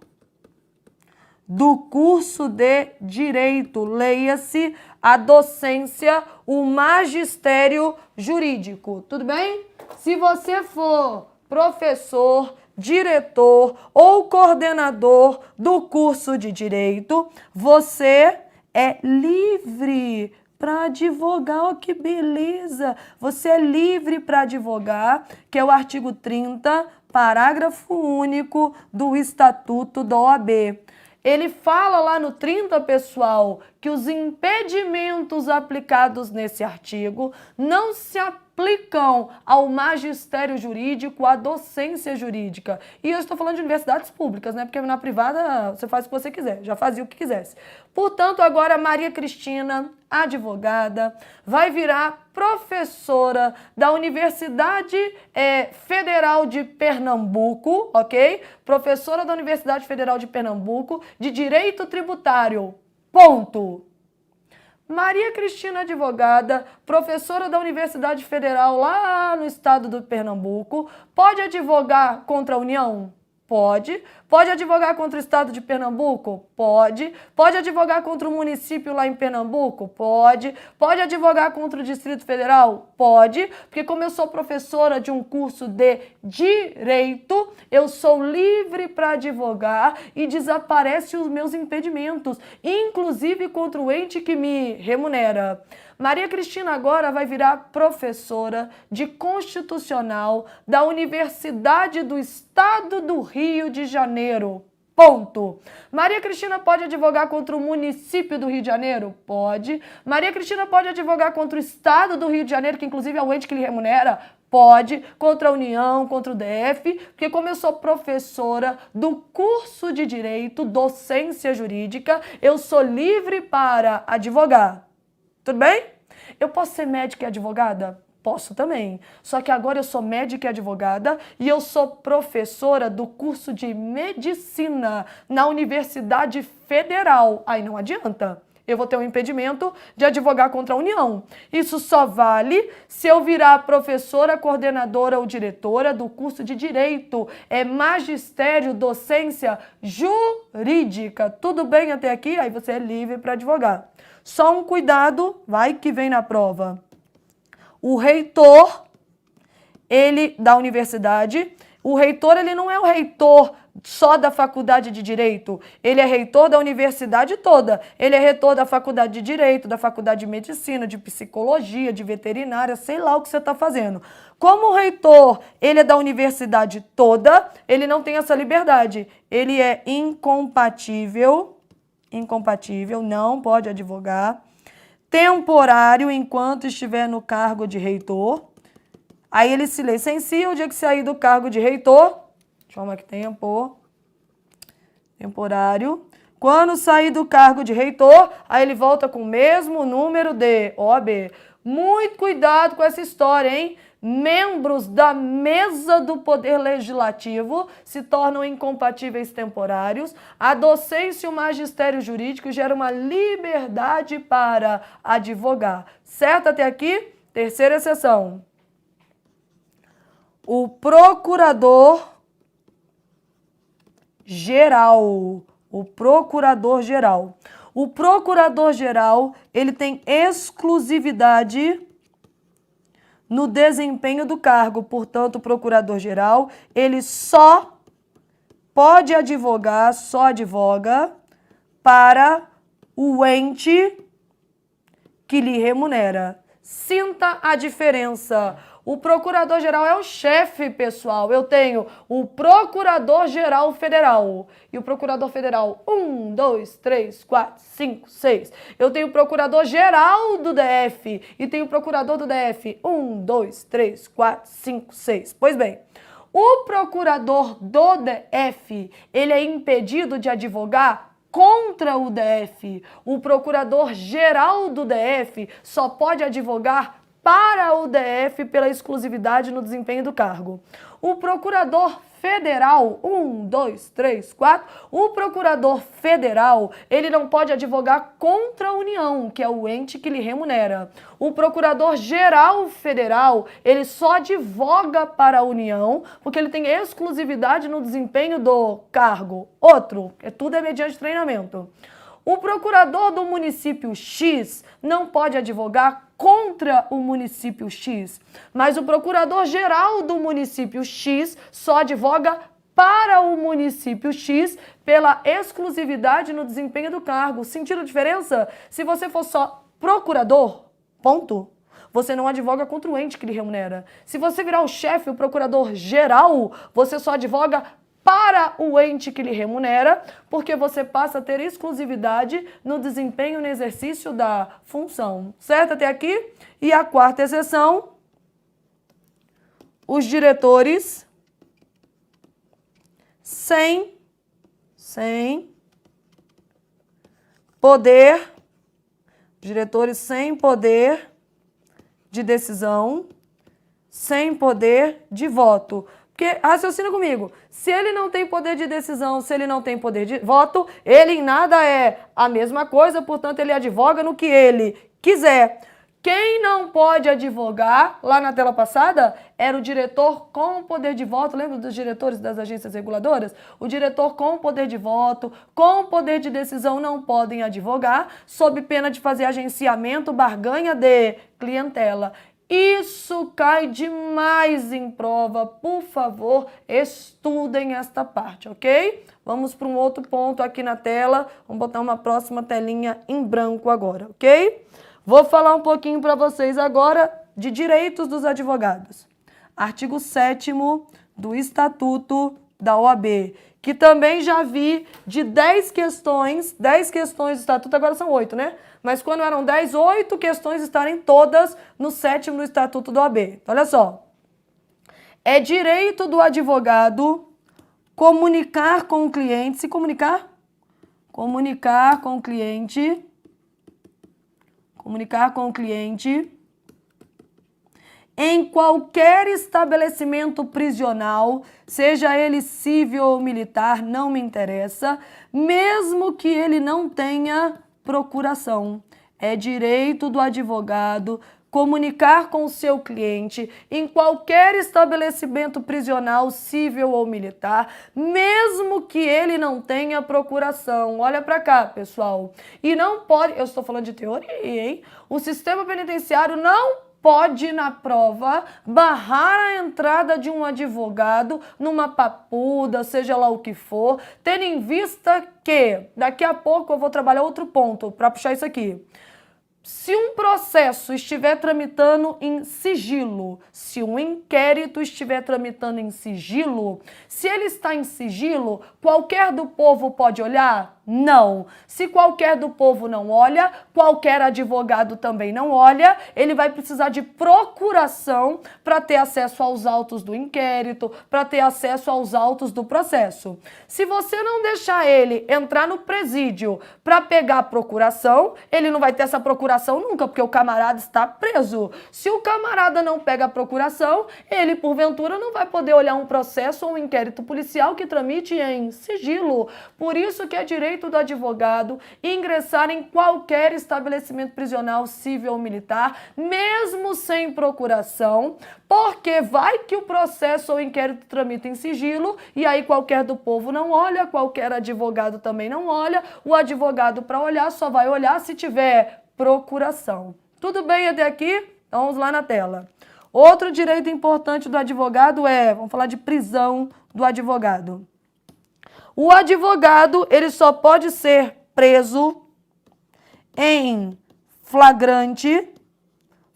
Speaker 1: do curso de Direito. Leia-se a docência, o magistério jurídico. Tudo bem? Se você for professor, diretor ou coordenador do curso de Direito, você é livre para advogar. Olha que beleza! Você é livre para advogar, que é o artigo 30, parágrafo único do Estatuto da OAB. Ele fala lá no 30, pessoal, que os impedimentos aplicados nesse artigo não se aplicam ao magistério jurídico, à docência jurídica. E eu estou falando de universidades públicas, né? Porque na privada você faz o que você quiser, já fazia o que quisesse. Portanto, agora Maria Cristina, advogada, vai virar professora da Universidade Federal de Pernambuco, ok? Professora da Universidade Federal de Pernambuco de Direito Tributário. Ponto. Maria Cristina, advogada, professora da Universidade Federal lá no estado do Pernambuco, pode advogar contra a União? Pode. Pode advogar contra o estado de Pernambuco? Pode. Pode advogar contra o município lá em Pernambuco? Pode. Pode advogar contra o Distrito Federal? Pode. Porque como eu sou professora de um curso de Direito, eu sou livre para advogar e desaparecem os meus impedimentos, inclusive contra o ente que me remunera. Maria Cristina agora vai virar professora de Constitucional da Universidade do Estado do Rio de Janeiro. Ponto. Maria Cristina pode advogar contra o município do Rio de Janeiro? Pode. Maria Cristina pode advogar contra o Estado do Rio de Janeiro, que inclusive é o ente que lhe remunera? Pode, contra a União, contra o DF, porque como eu sou professora do curso de Direito, docência jurídica, eu sou livre para advogar. Tudo bem? Eu posso ser médica e advogada? Posso também. Só que agora eu sou médica e advogada e eu sou professora do curso de medicina na Universidade Federal. Aí não adianta. Eu vou ter um impedimento de advogar contra a União. Isso só vale se eu virar professora, coordenadora ou diretora do curso de Direito. É magistério, docência jurídica. Tudo bem até aqui? Aí você é livre para advogar. Só um cuidado, vai que vem na prova. O reitor, ele da universidade, o reitor ele não é o reitor só da faculdade de Direito, ele é reitor da universidade toda, ele é reitor da faculdade de Direito, da faculdade de Medicina, de Psicologia, de Veterinária, sei lá o que você está fazendo. Como o reitor, ele é da universidade toda, ele não tem essa liberdade, ele é incompatível, não pode advogar, temporário enquanto estiver no cargo de reitor, aí ele se licencia o dia que sair do cargo de reitor, deixa eu arrumar aqui temporário. Quando sair do cargo de reitor, aí ele volta com o mesmo número de OAB. Muito cuidado com essa história, hein? Membros da mesa do Poder Legislativo se tornam incompatíveis temporários. A docência e o magistério jurídico geram uma liberdade para advogar. Certo até aqui? Terceira exceção. O procurador-geral. O procurador-geral. O procurador-geral, ele tem exclusividade no desempenho do cargo. Portanto, o procurador-geral, ele só pode advogar, só advoga para o ente que lhe remunera. Sinta a diferença. O procurador-geral é o chefe, pessoal. Eu tenho o procurador-geral federal. E o procurador federal, 1, 2, 3, 4, 5, 6. Eu tenho o procurador-geral do DF. E tenho o procurador do DF, 1, 2, 3, 4, 5, 6. Pois bem, o procurador do DF, ele é impedido de advogar contra o DF. O procurador-geral do DF só pode advogar para o DF pela exclusividade no desempenho do cargo. O procurador federal, 1, 2, 3, 4, o procurador federal, ele não pode advogar contra a União, que é o ente que lhe remunera. O procurador-geral federal, ele só advoga para a União, porque ele tem exclusividade no desempenho do cargo. Outro, tudo é mediante treinamento. O procurador do município X não pode advogar contra o município X, mas o procurador-geral do município X só advoga para o município X pela exclusividade no desempenho do cargo. Sentiram a diferença? Se você for só procurador, ponto, você não advoga contra o ente que lhe remunera. Se você virar o chefe, o procurador-geral, você só advoga para o ente que lhe remunera, porque você passa a ter exclusividade no desempenho, no exercício da função. Certo até aqui? E a quarta exceção, os diretores sem poder, diretores sem poder de decisão, sem poder de voto. Porque, raciocina comigo, se ele não tem poder de decisão, se ele não tem poder de voto, ele em nada é a mesma coisa, portanto ele advoga no que ele quiser. Quem não pode advogar, lá na tela passada, era o diretor com poder de voto, lembra dos diretores das agências reguladoras? O diretor com poder de voto, com poder de decisão não podem advogar, sob pena de fazer agenciamento, barganha de clientela. Isso cai demais em prova. Por favor, estudem esta parte, ok? Vamos para um outro ponto aqui na tela. Vamos botar uma próxima telinha em branco agora, ok? Vou falar um pouquinho para vocês agora de direitos dos advogados. Artigo 7º do Estatuto da OAB, que também já vi de 10 questões do Estatuto, agora são 8, né? Mas quando eram 10, 8 questões estarem todas no 7º do Estatuto da OAB. Então, olha só. É direito do advogado comunicar com o cliente, se comunicar? Comunicar com o cliente. Comunicar com o cliente em qualquer estabelecimento prisional, seja ele civil ou militar, não me interessa, mesmo que ele não tenha procuração. É direito do advogado comunicar com o seu cliente em qualquer estabelecimento prisional, civil ou militar, mesmo que ele não tenha procuração. Olha para cá, pessoal. E não pode, eu estou falando de teoria, hein? O sistema penitenciário não pode, na prova, barrar a entrada de um advogado numa papuda, seja lá o que for, tendo em vista que, daqui a pouco eu vou trabalhar outro ponto para puxar isso aqui. Se um processo estiver tramitando em sigilo, se um inquérito estiver tramitando em sigilo, se ele está em sigilo, qualquer do povo pode olhar? Não. Se qualquer do povo não olha, qualquer advogado também não olha, ele vai precisar de procuração para ter acesso aos autos do inquérito, para ter acesso aos autos do processo. Se você não deixar ele entrar no presídio para pegar a procuração, ele não vai ter essa procuração nunca, porque o camarada está preso. Se o camarada não pega a procuração, ele, porventura, não vai poder olhar um processo ou um inquérito policial que tramite em sigilo. Por isso que é direito do advogado ingressar em qualquer estabelecimento prisional, civil ou militar, mesmo sem procuração, porque vai que o processo ou inquérito tramita em sigilo e aí qualquer do povo não olha, qualquer advogado também não olha, o advogado para olhar só vai olhar se tiver procuração. Tudo bem até aqui? Então vamos lá na tela. Outro direito importante do advogado vamos falar de prisão do advogado. O advogado, ele só pode ser preso em flagrante, vou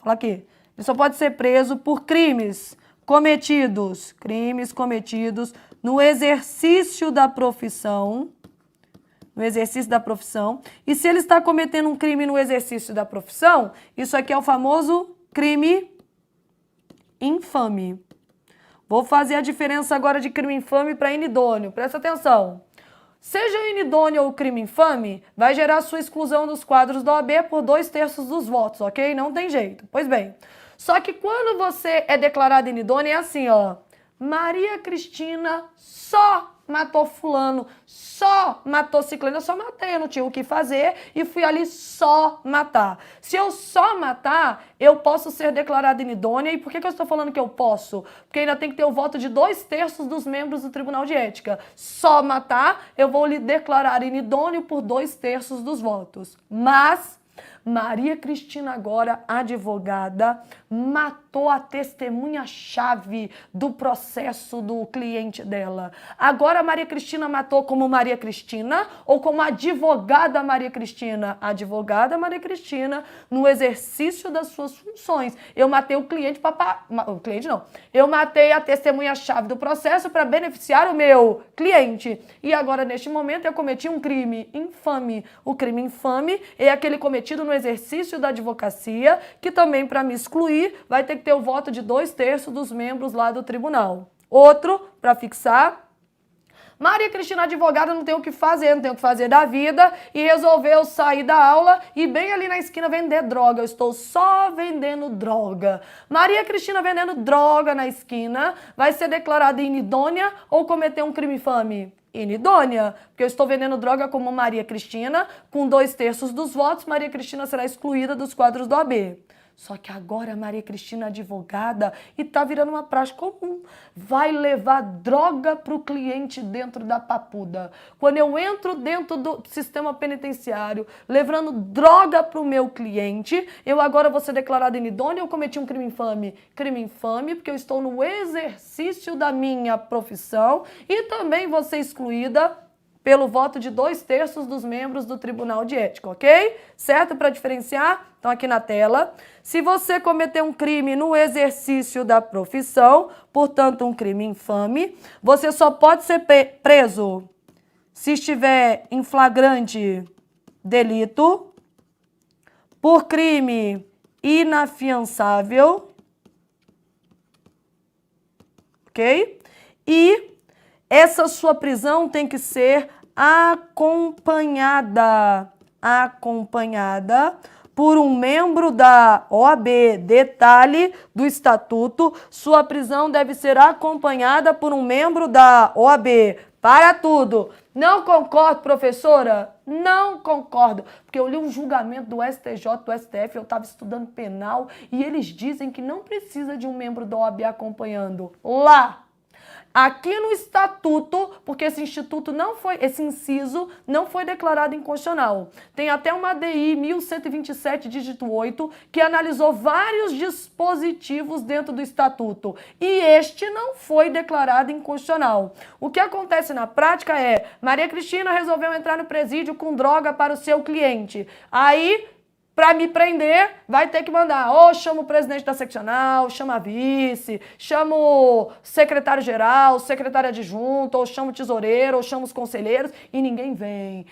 Speaker 1: falar aqui, ele só pode ser preso por crimes cometidos no exercício da profissão, e se ele está cometendo um crime no exercício da profissão, isso aqui é o famoso crime infame. Vou fazer a diferença agora de crime infame para inidôneo. Presta atenção. Seja o inidôneo ou o crime infame, vai gerar sua exclusão dos quadros da OAB por 2/3 dos votos, ok? Não tem jeito. Pois bem, só que quando você é declarado inidôneo, é assim, ó. Maria Cristina só matou fulano, só matou ciclano, eu só matei, eu não tinha o que fazer e fui ali só matar. Se eu só matar, eu posso ser declarada inidônea. E por que eu estou falando que eu posso? Porque ainda tem que ter o voto de 2/3 dos membros do Tribunal de Ética. Só matar, eu vou lhe declarar inidôneo por 2/3 dos votos. Mas Maria Cristina agora, advogada, matou a testemunha-chave do processo do cliente dela. Agora Maria Cristina matou como Maria Cristina ou como advogada Maria Cristina? Advogada Maria Cristina, no exercício das suas funções. Eu matei o cliente para... O cliente não. Eu matei a testemunha-chave do processo para beneficiar o meu cliente. E agora, neste momento, eu cometi um crime infame. O crime infame é aquele cometido no exercício da advocacia, que também, para me excluir, vai ter que ter o voto de 2/3 dos membros lá do tribunal. Outro, para fixar, Maria Cristina, advogada, não tem o que fazer, não tem o que fazer da vida e resolveu sair da aula e bem ali na esquina vender droga. Eu estou só vendendo droga. Maria Cristina vendendo droga na esquina vai ser declarada inidônea ou cometer um crime infame? Inidônea, porque eu estou vendendo droga como Maria Cristina, com 2/3 dos votos, Maria Cristina será excluída dos quadros do OAB. Só que agora a Maria Cristina, advogada, e tá virando uma praxe comum, vai levar droga para o cliente dentro da papuda. Quando eu entro dentro do sistema penitenciário, levando droga para o meu cliente, eu agora vou ser declarada inidônea ou cometi um crime infame? Crime infame, porque eu estou no exercício da minha profissão e também vou ser excluída pelo voto de 2/3 dos membros do Tribunal de Ética, ok? Certo? Para diferenciar, então aqui na tela, se você cometer um crime no exercício da profissão, portanto um crime infame, você só pode ser preso se estiver em flagrante delito, por crime inafiançável, ok? E essa sua prisão tem que ser acompanhada por um membro da OAB. Detalhe do estatuto, sua prisão deve ser acompanhada por um membro da OAB. Para tudo. Não concordo, professora? Não concordo, porque eu li um julgamento do STJ, do STF, eu estava estudando penal e eles dizem que não precisa de um membro da OAB acompanhando. Lá! Aqui no estatuto, porque esse inciso não foi declarado inconstitucional. Tem até uma ADI 1127, dígito 8, que analisou vários dispositivos dentro do estatuto. E este não foi declarado inconstitucional. O que acontece na prática é, Maria Cristina resolveu entrar no presídio com droga para o seu cliente. Aí, para me prender, vai ter que mandar, ou chama o presidente da seccional, chama a vice, chama o secretário-geral, secretário adjunto, ou chama o tesoureiro, ou chama os conselheiros, e ninguém vem.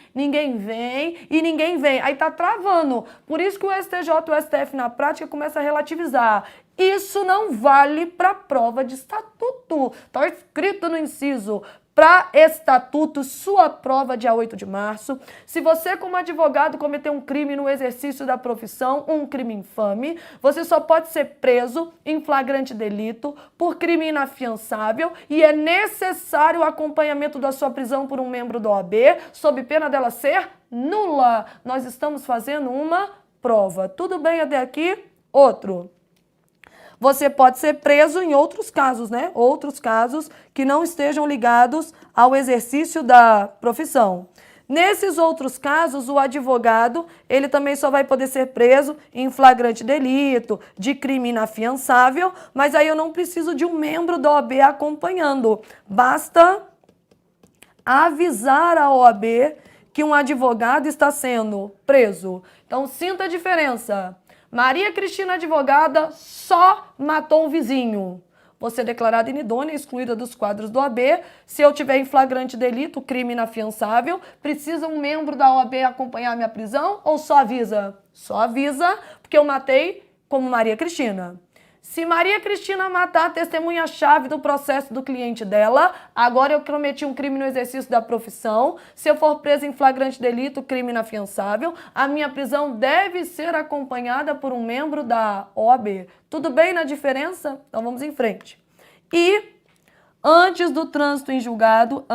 Speaker 1: Aí tá travando. Por isso que o STJ e o STF na prática começa a relativizar. Isso não vale para prova de estatuto. Está escrito no inciso. Para estatuto, sua prova dia 8 de março. Se você, como advogado, cometeu um crime no exercício da profissão, um crime infame, você só pode ser preso em flagrante delito por crime inafiançável e é necessário o acompanhamento da sua prisão por um membro da OAB, sob pena dela ser nula. Nós estamos fazendo uma prova. Tudo bem até aqui? Outro. Você pode ser preso em outros casos, né? Outros casos que não estejam ligados ao exercício da profissão. Nesses outros casos, o advogado, ele também só vai poder ser preso em flagrante delito, de crime inafiançável, mas aí eu não preciso de um membro da OAB acompanhando. Basta avisar a OAB que um advogado está sendo preso. Então, sinta a diferença. Maria Cristina, advogada, só matou o vizinho. Vou ser declarada inidônea, excluída dos quadros do OAB. Se eu tiver em flagrante delito, crime inafiançável, precisa um membro da OAB acompanhar a minha prisão ou só avisa? Só avisa, porque eu matei como Maria Cristina. Se Maria Cristina matar a testemunha-chave do processo do cliente dela, agora eu cometi um crime no exercício da profissão. Se eu for presa em flagrante delito, crime inafiançável, a minha prisão deve ser acompanhada por um membro da OAB. Tudo bem na diferença? Então vamos em frente. E antes do trânsito em julgado,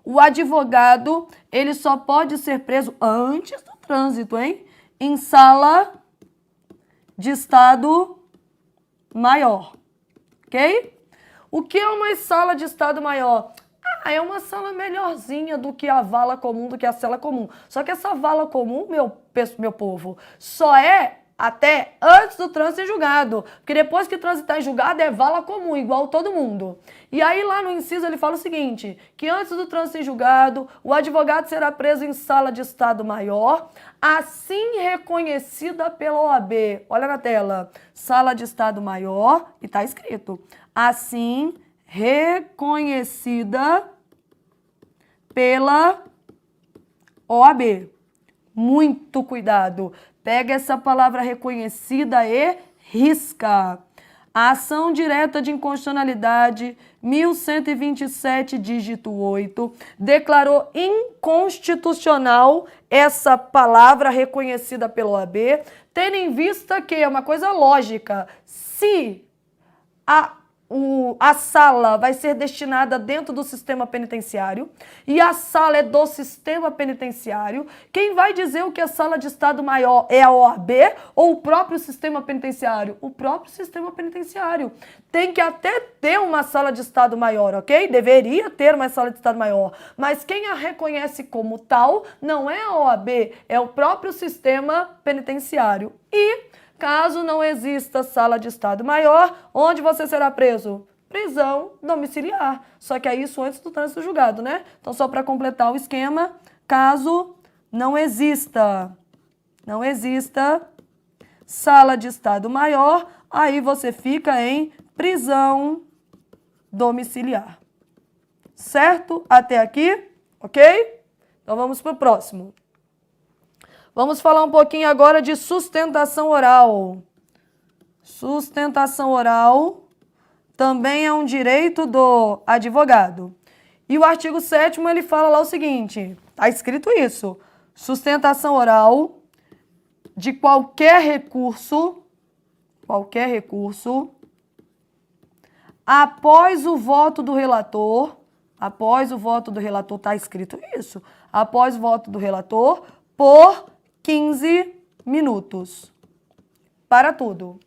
Speaker 1: o advogado, ele só pode ser preso antes do trânsito, hein? Em sala de estado maior, ok? O que é uma sala de estado maior? Ah, é uma sala melhorzinha do que a vala comum, do que a cela comum. Só que essa vala comum, meu povo, só é até antes do trânsito em julgado. Porque depois que transitar em julgado é vala comum, igual todo mundo. E aí lá no inciso ele fala o seguinte, que antes do trânsito em julgado, o advogado será preso em sala de estado maior, assim reconhecida pela OAB. Olha na tela, sala de estado maior, e tá escrito, assim reconhecida pela OAB. Muito cuidado. Pega essa palavra reconhecida e risca. A ação direta de inconstitucionalidade 1127, dígito 8, declarou inconstitucional essa palavra reconhecida pela OAB, tendo em vista que é uma coisa lógica. Se a sala vai ser destinada dentro do sistema penitenciário e a sala é do sistema penitenciário, quem vai dizer o que é sala de estado maior é a OAB ou o próprio sistema penitenciário? O próprio sistema penitenciário. Tem que até ter uma sala de estado maior, ok? Deveria ter uma sala de estado maior, mas quem a reconhece como tal não é a OAB, é o próprio sistema penitenciário. E caso não exista sala de estado maior, onde você será preso? Prisão domiciliar. Só que é isso antes do trânsito julgado, né? Então, só para completar o esquema, caso não exista sala de estado maior, aí você fica em prisão domiciliar. Certo? Até aqui? Ok? Então, vamos para o próximo. Vamos falar um pouquinho agora de sustentação oral. Sustentação oral também é um direito do advogado. E o artigo 7º ele fala lá o seguinte, está escrito isso, sustentação oral de qualquer recurso, após o voto do relator, está escrito isso, após o voto do relator, por 15 minutos. Para tudo.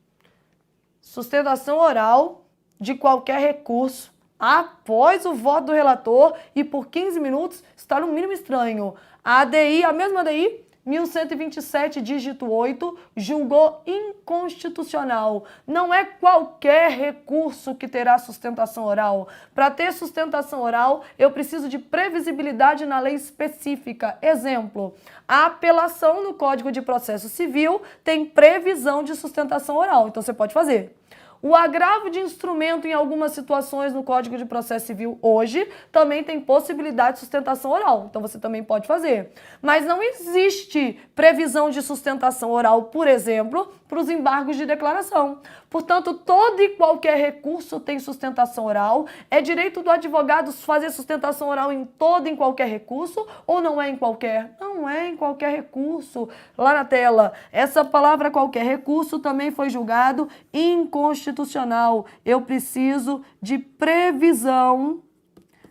Speaker 1: Sustentação oral de qualquer recurso após o voto do relator e por 15 minutos está no mínimo estranho. A ADI, a mesma ADI, 1127, dígito 8, julgou inconstitucional. Não é qualquer recurso que terá sustentação oral. Para ter sustentação oral, eu preciso de previsibilidade na lei específica. Exemplo, a apelação no Código de Processo Civil tem previsão de sustentação oral, então você pode fazer. O agravo de instrumento em algumas situações no Código de Processo Civil hoje também tem possibilidade de sustentação oral, então você também pode fazer. Mas não existe previsão de sustentação oral, por exemplo, para os embargos de declaração. Portanto, todo e qualquer recurso tem sustentação oral. É direito do advogado fazer sustentação oral em todo e em qualquer recurso ou não é em qualquer? Não é em qualquer recurso. Lá na tela, essa palavra qualquer recurso também foi julgado inconstitucional. Eu preciso de previsão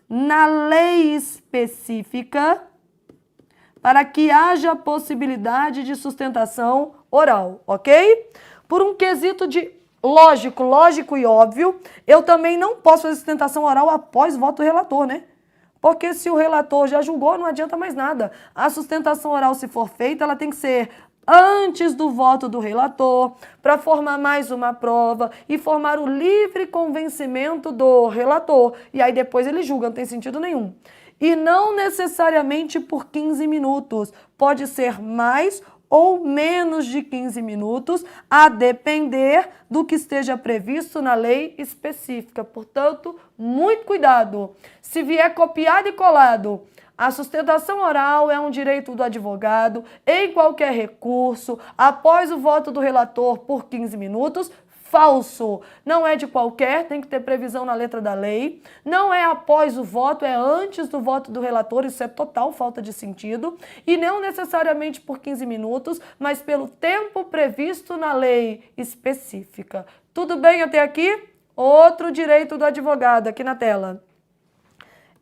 Speaker 1: na lei específica para que haja possibilidade de sustentação oral, ok? Por um quesito de lógico e óbvio, eu também não posso fazer sustentação oral após voto do relator, né? Porque se o relator já julgou, não adianta mais nada. A sustentação oral, se for feita, ela tem que ser antes do voto do relator, para formar mais uma prova e formar o livre convencimento do relator. E aí depois ele julga, não tem sentido nenhum. E não necessariamente por 15 minutos, pode ser mais ou menos de 15 minutos, a depender do que esteja previsto na lei específica. Portanto, muito cuidado. Se vier copiado e colado, a sustentação oral é um direito do advogado em qualquer recurso, após o voto do relator por 15 minutos, falso. Não é de qualquer, tem que ter previsão na letra da lei. Não é após o voto, é antes do voto do relator, isso é total falta de sentido. E não necessariamente por 15 minutos, mas pelo tempo previsto na lei específica. Tudo bem até aqui? Outro direito do advogado aqui na tela.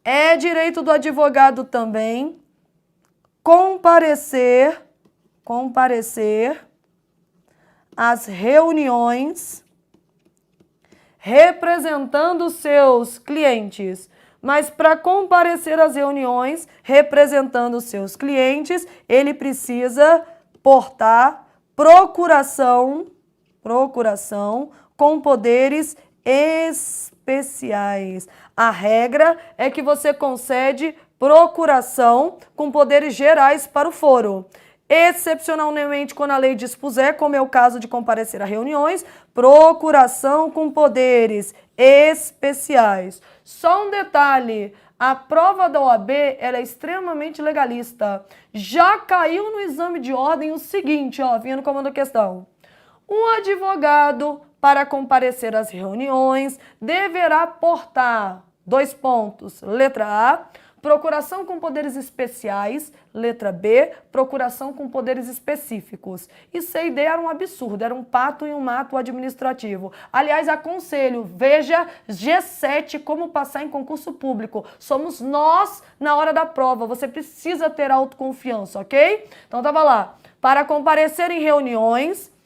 Speaker 1: É direito do advogado também comparecer às reuniões representando seus clientes. Mas para comparecer às reuniões representando seus clientes, ele precisa portar procuração com poderes especiais. A regra é que você concede procuração com poderes gerais para o foro. Excepcionalmente, quando a lei dispuser, como é o caso de comparecer a reuniões, procuração com poderes especiais. Só um detalhe, a prova da OAB ela é extremamente legalista. Já caiu no exame de ordem o seguinte, ó, vinha no comando da questão. Um advogado, para comparecer às reuniões, deverá portar, 2 pontos, letra A, procuração com poderes especiais, letra B, procuração com poderes específicos. Isso aí era um absurdo, era um pato e um mato administrativo. Aliás, aconselho, veja G7, como passar em concurso público. Somos nós na hora da prova, você precisa ter autoconfiança, ok? Então tava lá, para comparecer em reuniões,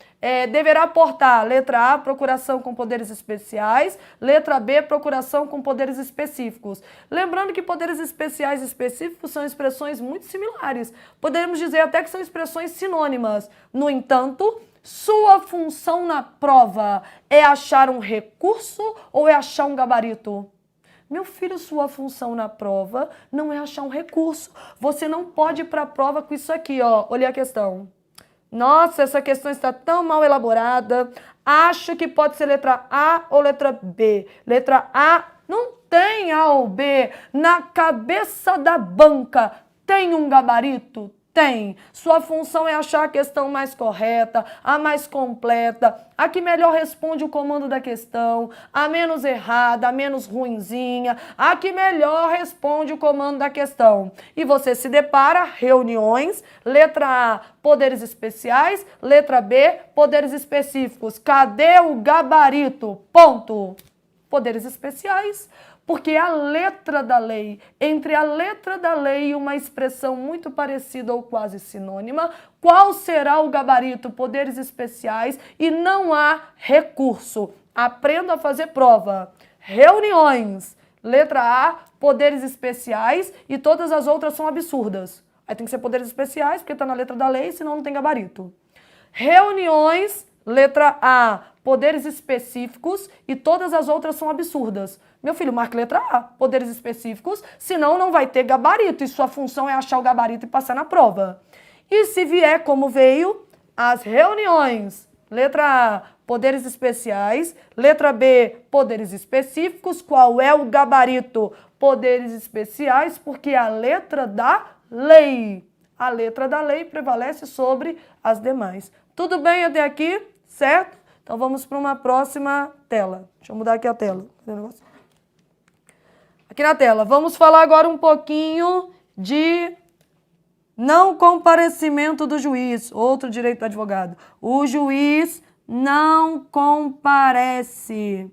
Speaker 1: deverá portar, letra A, procuração com poderes especiais, letra B, procuração com poderes específicos. Lembrando que poderes especiais e específicos são expressões muito similares. Podemos dizer até que são expressões sinônimas. No entanto, sua função na prova é achar um recurso ou é achar um gabarito? Meu filho, sua função na prova não é achar um recurso. Você não pode ir para a prova com isso aqui, ó. Olha a questão. Nossa, essa questão está tão mal elaborada. Acho que pode ser letra A ou letra B. Letra A não tem A ou B. Na cabeça da banca tem um gabarito? Tem. Sua função é achar a questão mais correta, a mais completa, a que melhor responde o comando da questão, a menos errada, a menos ruinzinha, a que melhor responde o comando da questão. E você se depara, reuniões, letra A, poderes especiais, letra B, poderes específicos. Cadê o gabarito? Ponto. Poderes especiais. Porque a letra da lei, entre a letra da lei e uma expressão muito parecida ou quase sinônima, qual será o gabarito? Poderes especiais e não há recurso. Aprenda a fazer prova. Reuniões, letra A, poderes especiais e todas as outras são absurdas. Aí tem que ser poderes especiais porque está na letra da lei, senão não tem gabarito. Reuniões, letra A, poderes específicos e todas as outras são absurdas. Meu filho, marque letra A, poderes específicos, senão não vai ter gabarito e sua função é achar o gabarito e passar na prova. E se vier como veio, as reuniões, letra A, poderes especiais, letra B, poderes específicos, qual é o gabarito? Poderes especiais, porque é a letra da lei. A letra da lei prevalece sobre as demais. Tudo bem até aqui? Certo? Então vamos para uma próxima tela. Deixa eu mudar aqui a tela. Aqui na tela. Vamos falar agora um pouquinho de não comparecimento do juiz. Outro direito do advogado. O juiz não comparece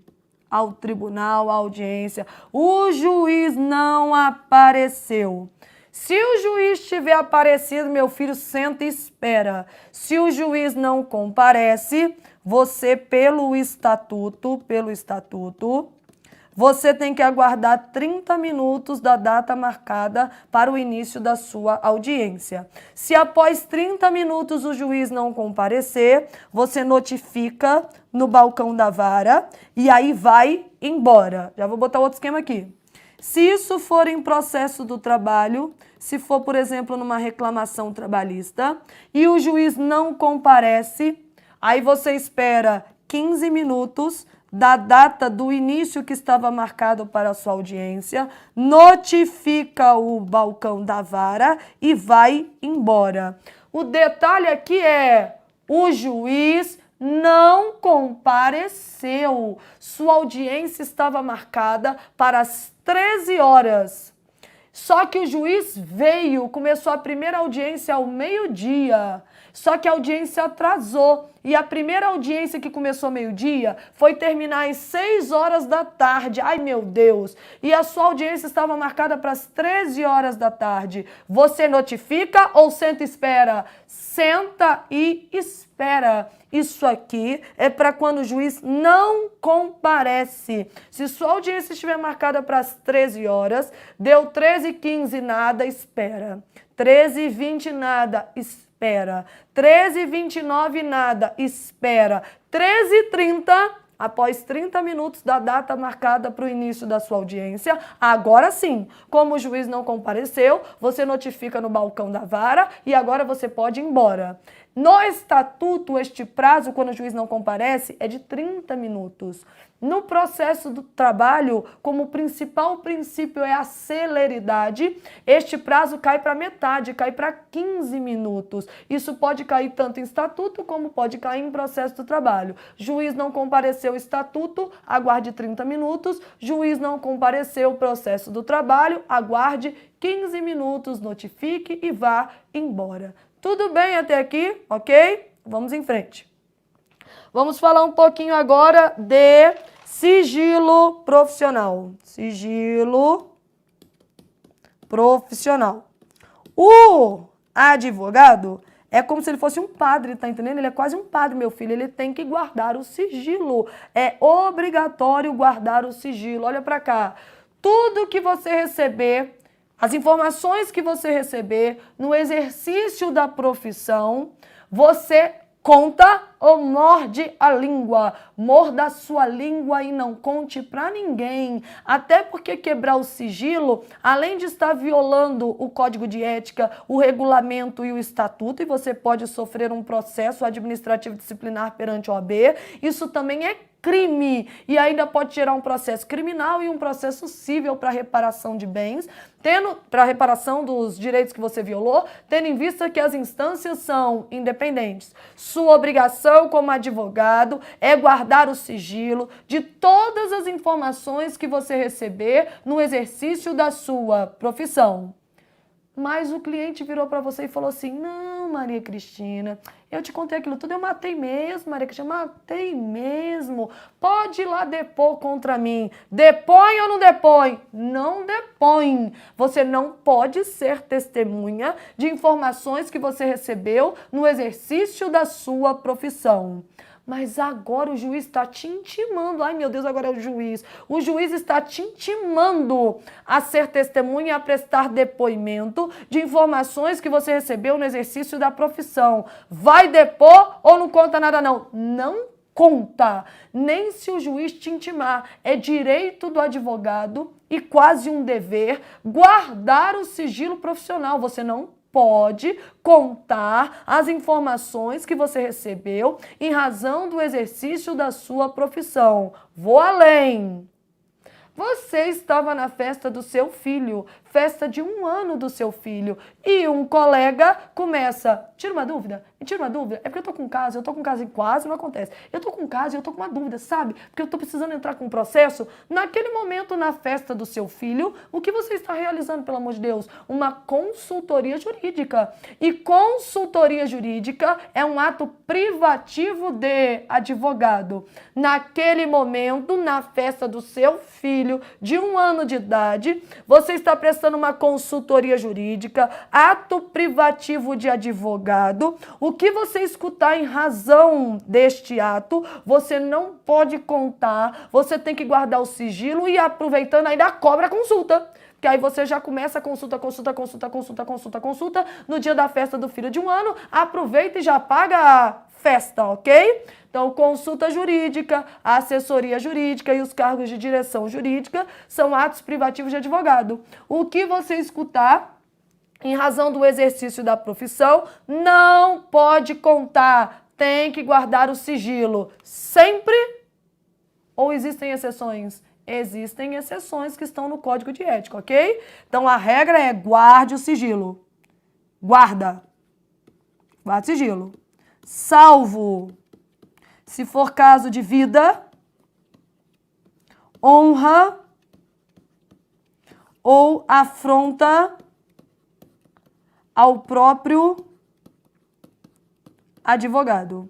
Speaker 1: ao tribunal, à audiência. O juiz não apareceu. Se o juiz tiver aparecido, meu filho, senta e espera. Se o juiz não comparece, você, pelo estatuto, você tem que aguardar 30 minutos da data marcada para o início da sua audiência. Se após 30 minutos o juiz não comparecer, você notifica no balcão da vara e aí vai embora. Já vou botar outro esquema aqui. Se isso for em processo do trabalho, se for, por exemplo, numa reclamação trabalhista, e o juiz não comparece, aí você espera 15 minutos da data do início que estava marcado para a sua audiência, notifica o balcão da vara e vai embora. O detalhe aqui é, o juiz não compareceu. Sua audiência estava marcada para as 13 horas. Só que o juiz veio, começou a primeira audiência ao meio-dia. Só que a audiência atrasou. E a primeira audiência que começou meio-dia foi terminar às 6 horas da tarde. Ai, meu Deus! E a sua audiência estava marcada para as 13 horas da tarde. Você notifica ou senta e espera? Senta e espera. Isso aqui é para quando o juiz não comparece. Se sua audiência estiver marcada para as 13 horas, deu 13h15, nada, espera. 13h20, nada, espera. 13h29, nada, espera. 13h30, após 30 minutos da data marcada para o início da sua audiência, agora sim, como o juiz não compareceu, você notifica no balcão da vara e agora você pode ir embora. No estatuto, este prazo, quando o juiz não comparece, é de 30 minutos. No processo do trabalho, como o principal princípio é a celeridade, este prazo cai para metade, cai para 15 minutos. Isso pode cair tanto em estatuto como pode cair em processo do trabalho. Juiz não compareceu estatuto, aguarde 30 minutos. Juiz não compareceu processo do trabalho, aguarde 15 minutos, notifique e vá embora. Tudo bem até aqui, ok? Vamos em frente. Vamos falar um pouquinho agora de sigilo profissional. Sigilo profissional. O advogado é como se ele fosse um padre, tá entendendo? Ele é quase um padre, meu filho. Ele tem que guardar o sigilo. É obrigatório guardar o sigilo. Olha para cá. Tudo que você receber, as informações que você receber no exercício da profissão, você conta ou morde a língua. Morda a sua língua e não conte para ninguém. Até porque quebrar o sigilo, além de estar violando o código de ética, o regulamento e o estatuto, e você pode sofrer um processo administrativo disciplinar perante a OAB, isso também é crime e ainda pode gerar um processo criminal e um processo cível para reparação de bens, para reparação dos direitos que você violou, tendo em vista que as instâncias são independentes. Sua obrigação como advogado é guardar o sigilo de todas as informações que você receber no exercício da sua profissão. Mas o cliente virou para você e falou assim, não, Maria Cristina, eu te contei aquilo tudo, eu matei mesmo, Maria Cristina, matei mesmo. Pode ir lá depor contra mim. Depõe ou não depõe? Não depõe. Você não pode ser testemunha de informações que você recebeu no exercício da sua profissão. Mas agora o juiz está te intimando. Ai, meu Deus, agora é o juiz. O juiz está te intimando a ser testemunha e a prestar depoimento de informações que você recebeu no exercício da profissão. Vai depor ou não conta nada, não? Não conta. Nem se o juiz te intimar. É direito do advogado e quase um dever guardar o sigilo profissional. Você não pode contar as informações que você recebeu em razão do exercício da sua profissão. Vou além. Você estava na festa do seu filho, festa de 1 ano do seu filho, e um colega começa, tira uma dúvida, é porque eu tô com caso e quase não acontece. Eu tô com caso e eu tô com uma dúvida, sabe? Porque eu tô precisando entrar com um processo. Naquele momento, na festa do seu filho, o que você está realizando, pelo amor de Deus? Uma consultoria jurídica. E consultoria jurídica é um ato privativo de advogado. Naquele momento, na festa do seu filho, de 1 ano de idade, você está prestando uma consultoria jurídica, ato privativo de advogado. O que você escutar em razão deste ato, você não pode contar, você tem que guardar o sigilo e aproveitando ainda cobra a consulta. Que aí você já começa a consulta. No dia da festa do filho de 1 ano, aproveita e já paga a festa, ok? Então, consulta jurídica, assessoria jurídica e os cargos de direção jurídica são atos privativos de advogado. O que você escutar em razão do exercício da profissão não pode contar, tem que guardar o sigilo. Sempre? Ou existem exceções? Existem exceções que estão no Código de Ética, ok? Então, a regra é guarde o sigilo. Guarda o sigilo. Salvo se for caso de vida, honra ou afronta ao próprio advogado.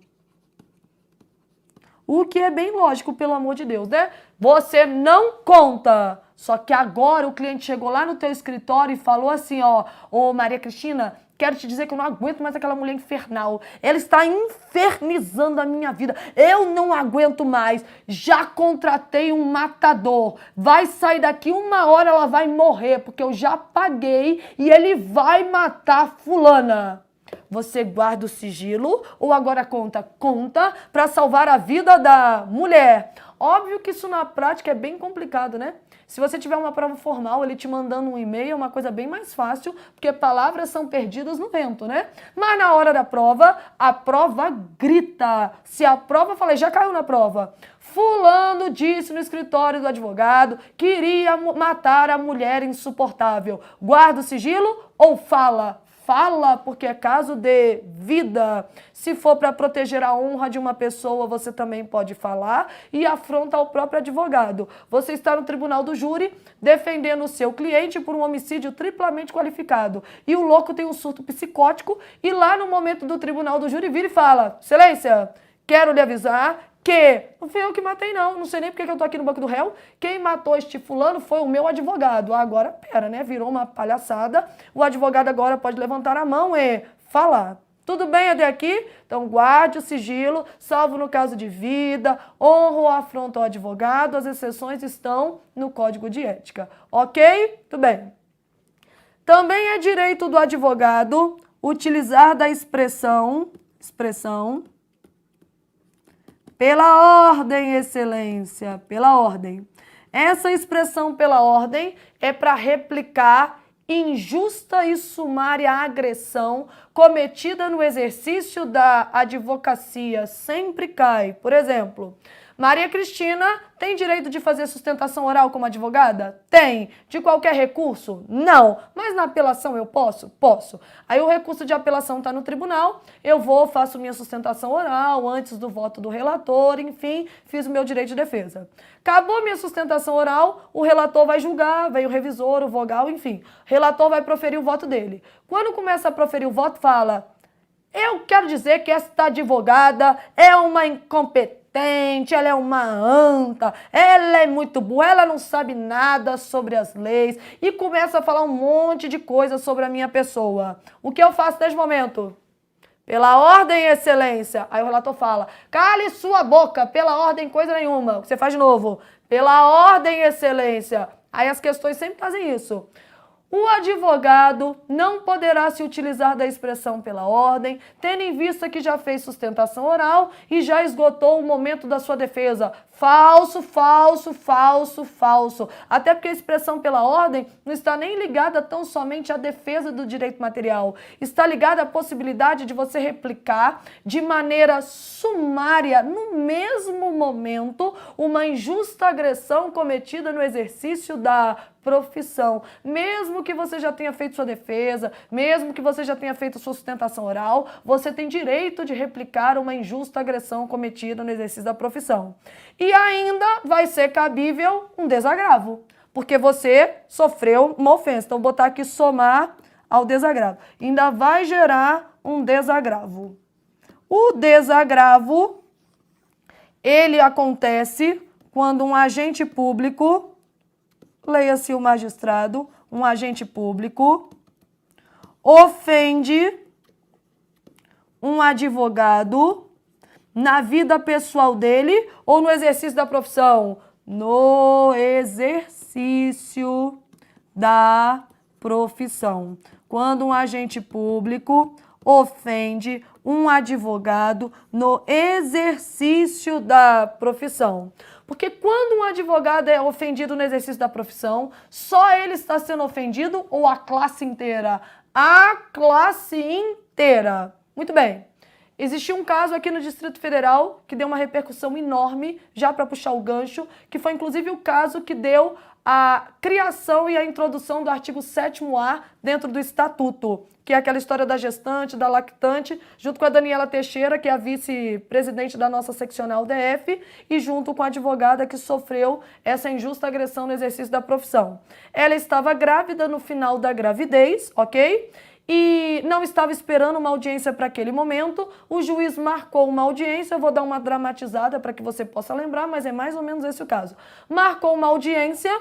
Speaker 1: O que é bem lógico, pelo amor de Deus, né? Você não conta. Só que agora o cliente chegou lá no teu escritório e falou assim, ó, ô Maria Cristina, quero te dizer que eu não aguento mais aquela mulher infernal. Ela está infernizando a minha vida. Eu não aguento mais. Já contratei um matador. Vai sair daqui 1 hora, ela vai morrer, porque eu já paguei e ele vai matar fulana. Você guarda o sigilo ou agora conta? Conta para salvar a vida da mulher. Óbvio que isso na prática é bem complicado, né? Se você tiver uma prova formal, ele te mandando um e-mail é uma coisa bem mais fácil, porque palavras são perdidas no vento, né? Mas na hora da prova, a prova grita. Se a prova, falei, já caiu na prova. Fulano disse no escritório do advogado que iria matar a mulher insuportável. Guarda o sigilo ou fala? Fala, porque é caso de vida. Se for para proteger a honra de uma pessoa, você também pode falar e afronta ao próprio advogado. Você está no tribunal do júri defendendo o seu cliente por um homicídio triplamente qualificado. E o louco tem um surto psicótico e lá no momento do tribunal do júri vira e fala, excelência, quero lhe avisar que não fui eu que matei, não sei nem porque que eu tô aqui no banco do réu. Quem matou este fulano foi o meu advogado. Agora, pera, né? Virou uma palhaçada. O advogado agora pode levantar a mão e falar. Tudo bem até aqui? Então, guarde o sigilo, salvo no caso de vida, honra ou afronta ao advogado. As exceções estão no Código de Ética. Ok? Tudo bem. Também é direito do advogado utilizar da expressão pela ordem, excelência, pela ordem. Essa expressão pela ordem é para replicar injusta e sumária agressão cometida no exercício da advocacia. Sempre cai. Por exemplo, Maria Cristina tem direito de fazer sustentação oral como advogada? Tem. De qualquer recurso? Não. Mas na apelação eu posso? Posso. Aí o recurso de apelação está no tribunal, eu vou, faço minha sustentação oral antes do voto do relator, enfim, fiz o meu direito de defesa. Acabou minha sustentação oral, o relator vai julgar, vem o revisor, o vogal, enfim. O relator vai proferir o voto dele. Quando começa a proferir o voto, fala: eu quero dizer que esta advogada é uma incompetente, ela é uma anta, ela é muito boa, ela não sabe nada sobre as leis e começa a falar um monte de coisa sobre a minha pessoa. O que eu faço nesse momento? Pela ordem, excelência. Aí o relator fala: cale sua boca, pela ordem, coisa nenhuma. Você faz de novo. Pela ordem, excelência. Aí as questões sempre fazem isso. O advogado não poderá se utilizar da expressão pela ordem, tendo em vista que já fez sustentação oral e já esgotou o momento da sua defesa. Falso, falso, falso, falso. Até porque a expressão pela ordem não está nem ligada tão somente à defesa do direito material. Está ligada à possibilidade de você replicar de maneira sumária, no mesmo momento, uma injusta agressão cometida no exercício da profissão. Mesmo que você já tenha feito sua defesa, mesmo que você já tenha feito sua sustentação oral, você tem direito de replicar uma injusta agressão cometida no exercício da profissão. E ainda vai ser cabível um desagravo, porque você sofreu uma ofensa. Então, vou botar aqui somar ao desagravo. Ainda vai gerar um desagravo. O desagravo, ele acontece quando um agente público, leia-se o magistrado, um agente público, ofende um advogado na vida pessoal dele ou no exercício da profissão? No exercício da profissão. Quando um agente público ofende um advogado no exercício da profissão. Porque quando um advogado é ofendido no exercício da profissão, só ele está sendo ofendido ou a classe inteira? A classe inteira. Muito bem. Existiu um caso aqui no Distrito Federal que deu uma repercussão enorme, já para puxar o gancho, que foi inclusive o caso que deu a criação e a introdução do artigo 7º-A dentro do Estatuto, que é aquela história da gestante, da lactante, junto com a Daniela Teixeira, que é a vice-presidente da nossa seccional DF, e junto com a advogada que sofreu essa injusta agressão no exercício da profissão. Ela estava grávida no final da gravidez, ok? E não estava esperando uma audiência para aquele momento, o juiz marcou uma audiência, eu vou dar uma dramatizada para que você possa lembrar, mas é mais ou menos esse o caso. Marcou uma audiência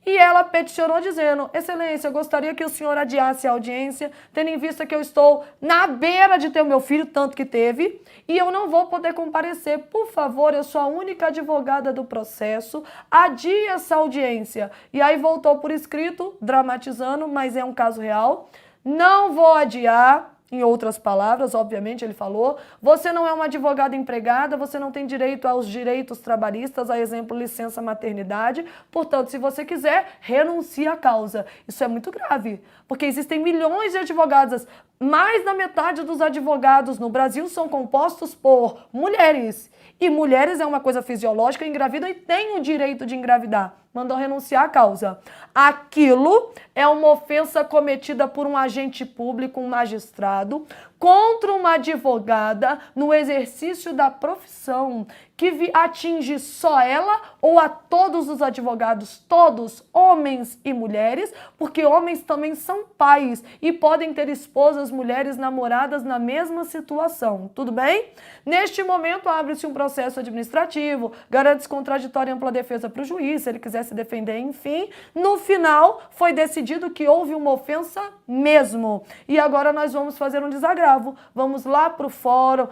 Speaker 1: e ela peticionou dizendo: excelência, eu gostaria que o senhor adiasse a audiência, tendo em vista que eu estou na beira de ter o meu filho, tanto que teve, e eu não vou poder comparecer. Por favor, eu sou a única advogada do processo, adie essa audiência. E aí voltou por escrito, dramatizando, mas é um caso real. Não vou adiar, em outras palavras, obviamente ele falou, você não é uma advogada empregada, você não tem direito aos direitos trabalhistas, a exemplo, licença maternidade, portanto, se você quiser, renuncie à causa. Isso é muito grave, porque existem milhões de advogadas, mais da metade dos advogados no Brasil são compostos por mulheres, e mulheres é uma coisa fisiológica, engravidam e têm o direito de engravidar. Mandou renunciar à causa. Aquilo é uma ofensa cometida por um agente público, um magistrado, contra uma advogada no exercício da profissão, que atinge só ela ou a todos os advogados, todos, homens e mulheres, porque homens também são pais e podem ter esposas, mulheres, namoradas na mesma situação. Tudo bem? Neste momento, abre-se um processo administrativo, garante contraditória e ampla defesa para o juiz, se ele quiser se defender, enfim. No final, foi decidido que houve uma ofensa mesmo. E agora nós vamos fazer um desagravo. Vamos lá para o fórum,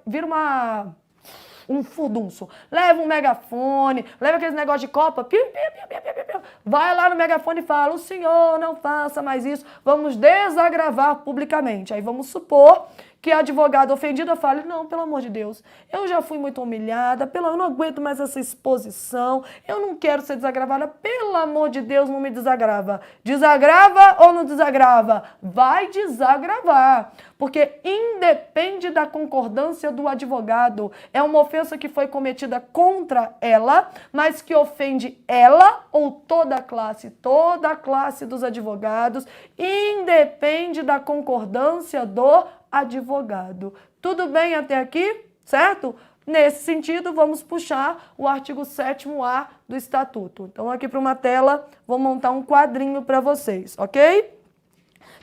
Speaker 1: vira um furdunço, leva um megafone, leva aqueles negócios de copa, vai lá no megafone e fala: o senhor não faça mais isso, vamos desagravar publicamente. Aí vamos supor que a advogada ofendida fale, não, pelo amor de Deus, eu já fui muito humilhada, eu não aguento mais essa exposição, eu não quero ser desagravada, pelo amor de Deus, não me desagrava. Desagrava ou não desagrava? Vai desagravar, porque independe da concordância do advogado, é uma ofensa que foi cometida contra ela, mas que ofende ela ou toda a classe dos advogados, independe da concordância do advogado. Tudo bem até aqui? Certo? Nesse sentido, vamos puxar o artigo 7º-A do Estatuto. Então, aqui para uma tela, vou montar um quadrinho para vocês, ok?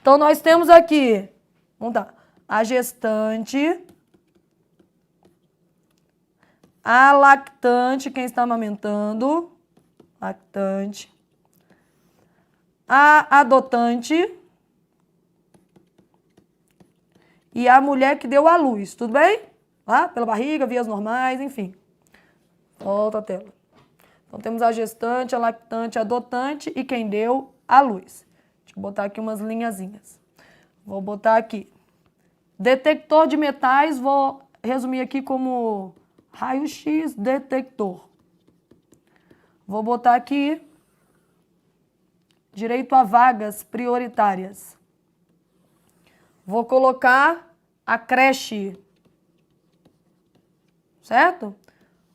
Speaker 1: Então, nós temos aqui, vamos lá, a gestante, a lactante, quem está amamentando, lactante, a adotante e a mulher que deu à luz, tudo bem? Lá, pela barriga, vias normais, enfim. Volta a tela. Então, temos a gestante, a lactante, a adotante e quem deu à luz. Deixa eu botar aqui umas linhazinhas. Vou botar aqui. Detector de metais, vou resumir aqui como raio-x detector. Vou botar aqui direito a vagas prioritárias. Vou colocar a creche, certo?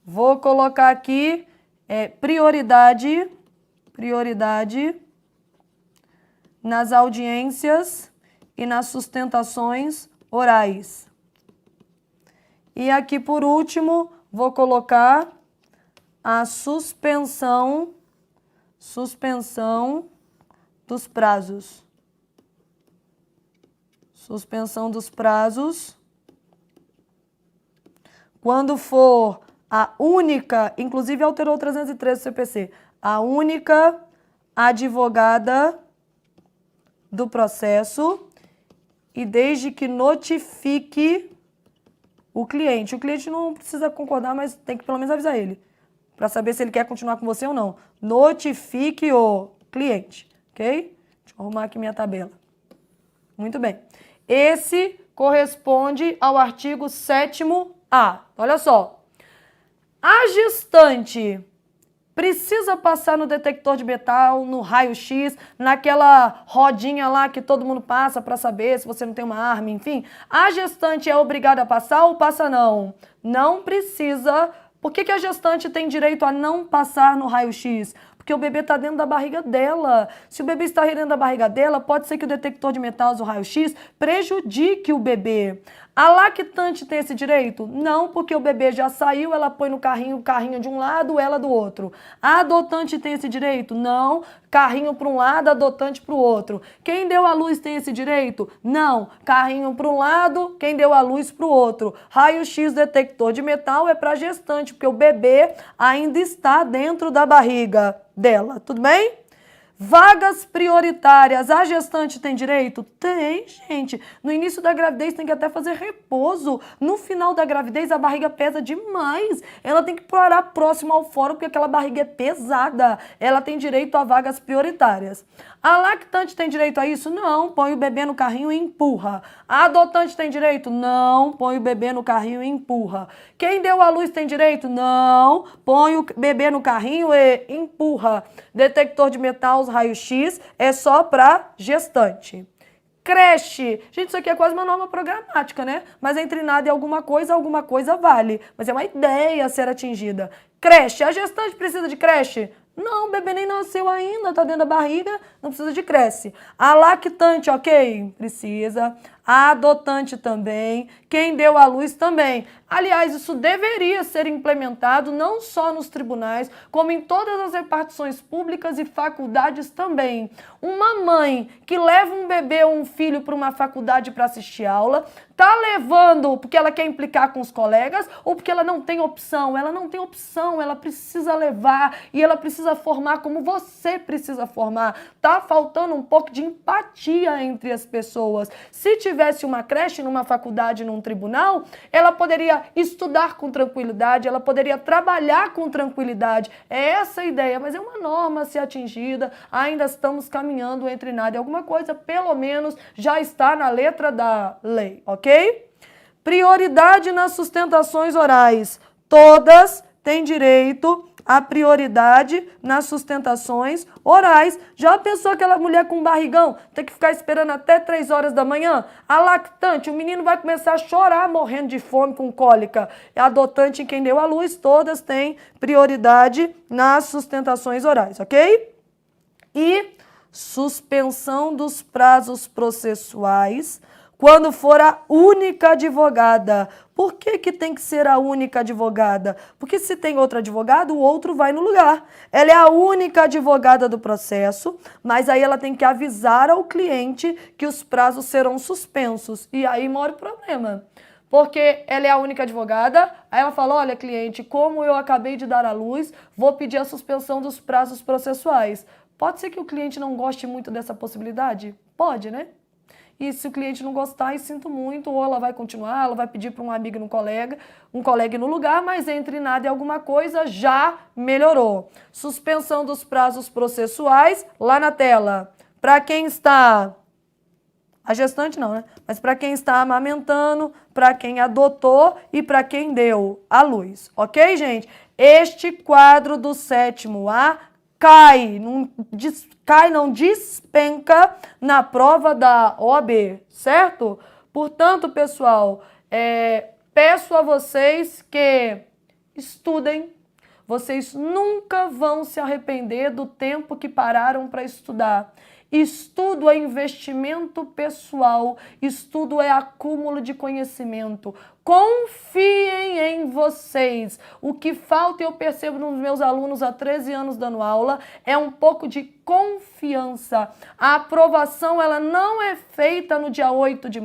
Speaker 1: Vou colocar aqui prioridade nas audiências e nas sustentações orais. E aqui, por último, vou colocar a suspensão dos prazos. Suspensão dos prazos. Quando for a única, inclusive alterou o 313 do CPC, a única advogada do processo e desde que notifique o cliente. O cliente não precisa concordar, mas tem que pelo menos avisar ele, para saber se ele quer continuar com você ou não. Notifique o cliente, ok? Deixa eu arrumar aqui minha tabela. Muito bem. Esse corresponde ao artigo 7º-A. Olha só. A gestante precisa passar no detector de metal, no raio-x, naquela rodinha lá que todo mundo passa para saber se você não tem uma arma, enfim. A gestante é obrigada a passar ou passa não? Não precisa. Por que a gestante tem direito a não passar no raio-x? Porque o bebê está dentro da barriga dela. Se o bebê está dentro da barriga dela, pode ser que o detector de metais, o raio-x, prejudique o bebê. A lactante tem esse direito? Não, porque o bebê já saiu, ela põe no carrinho, o carrinho de um lado, ela do outro. A adotante tem esse direito? Não, carrinho para um lado, adotante para o outro. Quem deu à luz tem esse direito? Não, carrinho para um lado, quem deu à luz para o outro. Raio-x detector de metal é para gestante, porque o bebê ainda está dentro da barriga dela, tudo bem? Vagas prioritárias, a gestante tem direito? Tem, gente. No início da gravidez tem que até fazer repouso. No final da gravidez a barriga pesa demais. Ela tem que parar próximo ao fórum porque aquela barriga é pesada. Ela tem direito a vagas prioritárias. A lactante tem direito a isso? Não, põe o bebê no carrinho e empurra. A adotante tem direito? Não, põe o bebê no carrinho e empurra. Quem deu à luz tem direito? Não, põe o bebê no carrinho e empurra. Detector de metal, raio-x, é só para gestante. Creche. Gente, isso aqui é quase uma norma programática, né? Mas entre nada e alguma coisa vale. Mas é uma ideia a ser atingida. Creche. A gestante precisa de creche? Não, o bebê nem nasceu ainda, tá dentro da barriga, não precisa de creche. A lactante, ok? Precisa. A adotante também. Quem deu à luz também. Aliás, isso deveria ser implementado não só nos tribunais, como em todas as repartições públicas e faculdades também. Uma mãe que leva um bebê ou um filho para uma faculdade para assistir aula, tá levando porque ela quer implicar com os colegas ou porque ela não tem opção? Ela não tem opção, ela precisa levar e ela precisa formar como você precisa formar. Tá faltando um pouco de empatia entre as pessoas. Se tivesse uma creche numa faculdade, num tribunal, ela poderia estudar com tranquilidade, ela poderia trabalhar com tranquilidade. É essa a ideia, mas é uma norma a ser atingida, ainda estamos caminhando entre nada e alguma coisa, pelo menos já está na letra da lei, ok? Prioridade nas sustentações orais. Todas têm direito à prioridade nas sustentações orais. Já pensou aquela mulher com barrigão ter que ficar esperando até 3 horas da manhã? A lactante, o menino vai começar a chorar morrendo de fome com cólica. A adotante em quem deu à luz, todas têm prioridade nas sustentações orais, ok? E suspensão dos prazos processuais quando for a única advogada. Por que que tem que ser a única advogada? Porque se tem outro advogado, o outro vai no lugar. Ela é a única advogada do processo, mas aí ela tem que avisar ao cliente que os prazos serão suspensos. E aí mora o problema. Porque ela é a única advogada, aí ela fala, olha, cliente, como eu acabei de dar à luz, vou pedir a suspensão dos prazos processuais. Pode ser que o cliente não goste muito dessa possibilidade? Pode, né? E se o cliente não gostar, e sinto muito, ou ela vai continuar, ela vai pedir para um amigo, um colega no lugar, mas entre nada e alguma coisa já melhorou. Suspensão dos prazos processuais, lá na tela. Para quem está... A gestante não, né? Mas para quem está amamentando, para quem adotou e para quem deu à luz. Ok, gente? Este quadro do 7º A não despenca na prova da OAB, certo? Portanto, pessoal, peço a vocês que estudem. Vocês nunca vão se arrepender do tempo que pararam para estudar. Estudo é investimento pessoal, estudo é acúmulo de conhecimento. Confiem em vocês. O que falta, eu percebo nos meus alunos há 13 anos dando aula, é um pouco de confiança. A aprovação, ela não é feita no dia 8 de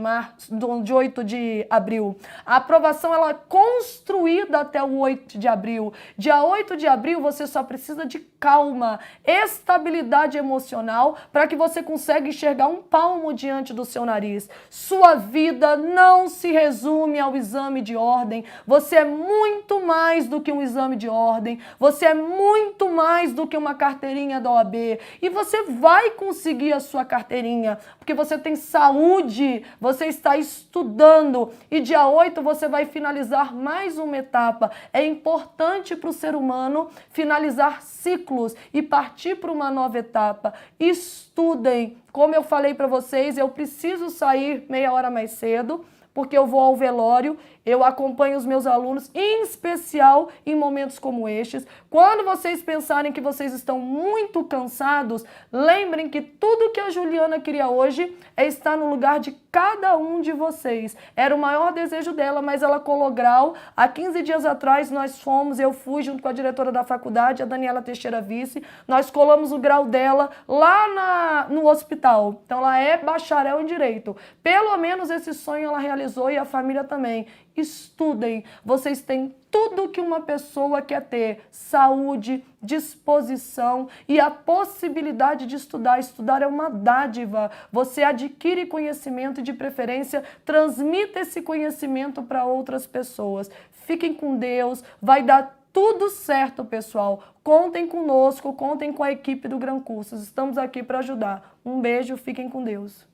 Speaker 1: abril. A aprovação, ela é construída até o 8 de abril. Dia 8 de abril, você só precisa de calma, estabilidade emocional, para que você consiga enxergar um palmo diante do seu nariz. Sua vida não se resume ao exame de ordem. Você é muito mais do que um exame de ordem. Você é muito mais do que uma carteirinha da OAB. E você vai conseguir a sua carteirinha, porque você tem saúde, você está estudando. E dia 8 você vai finalizar mais uma etapa. É importante para o ser humano finalizar ciclos e partir para uma nova etapa. Estudem. Como eu falei para vocês, eu preciso sair meia hora mais cedo, porque eu vou ao velório, eu acompanho os meus alunos, em especial em momentos como estes. Quando vocês pensarem que vocês estão muito cansados, lembrem que tudo que a Juliana queria hoje é estar no lugar de cada um de vocês. Era o maior desejo dela, mas ela colou grau. Há 15 dias atrás eu fui junto com a diretora da faculdade, a Daniela Teixeira Vice, nós colamos o grau dela lá no hospital. Então ela é bacharel em Direito. Pelo menos esse sonho ela realizou e a família também. Estudem, vocês têm tudo que uma pessoa quer ter: saúde, disposição e a possibilidade de estudar. Estudar é uma dádiva. Você adquire conhecimento e, de preferência, transmita esse conhecimento para outras pessoas. Fiquem com Deus, vai dar tudo certo, pessoal. Contem conosco, contem com a equipe do Gran Cursos. Estamos aqui para ajudar. Um beijo, fiquem com Deus.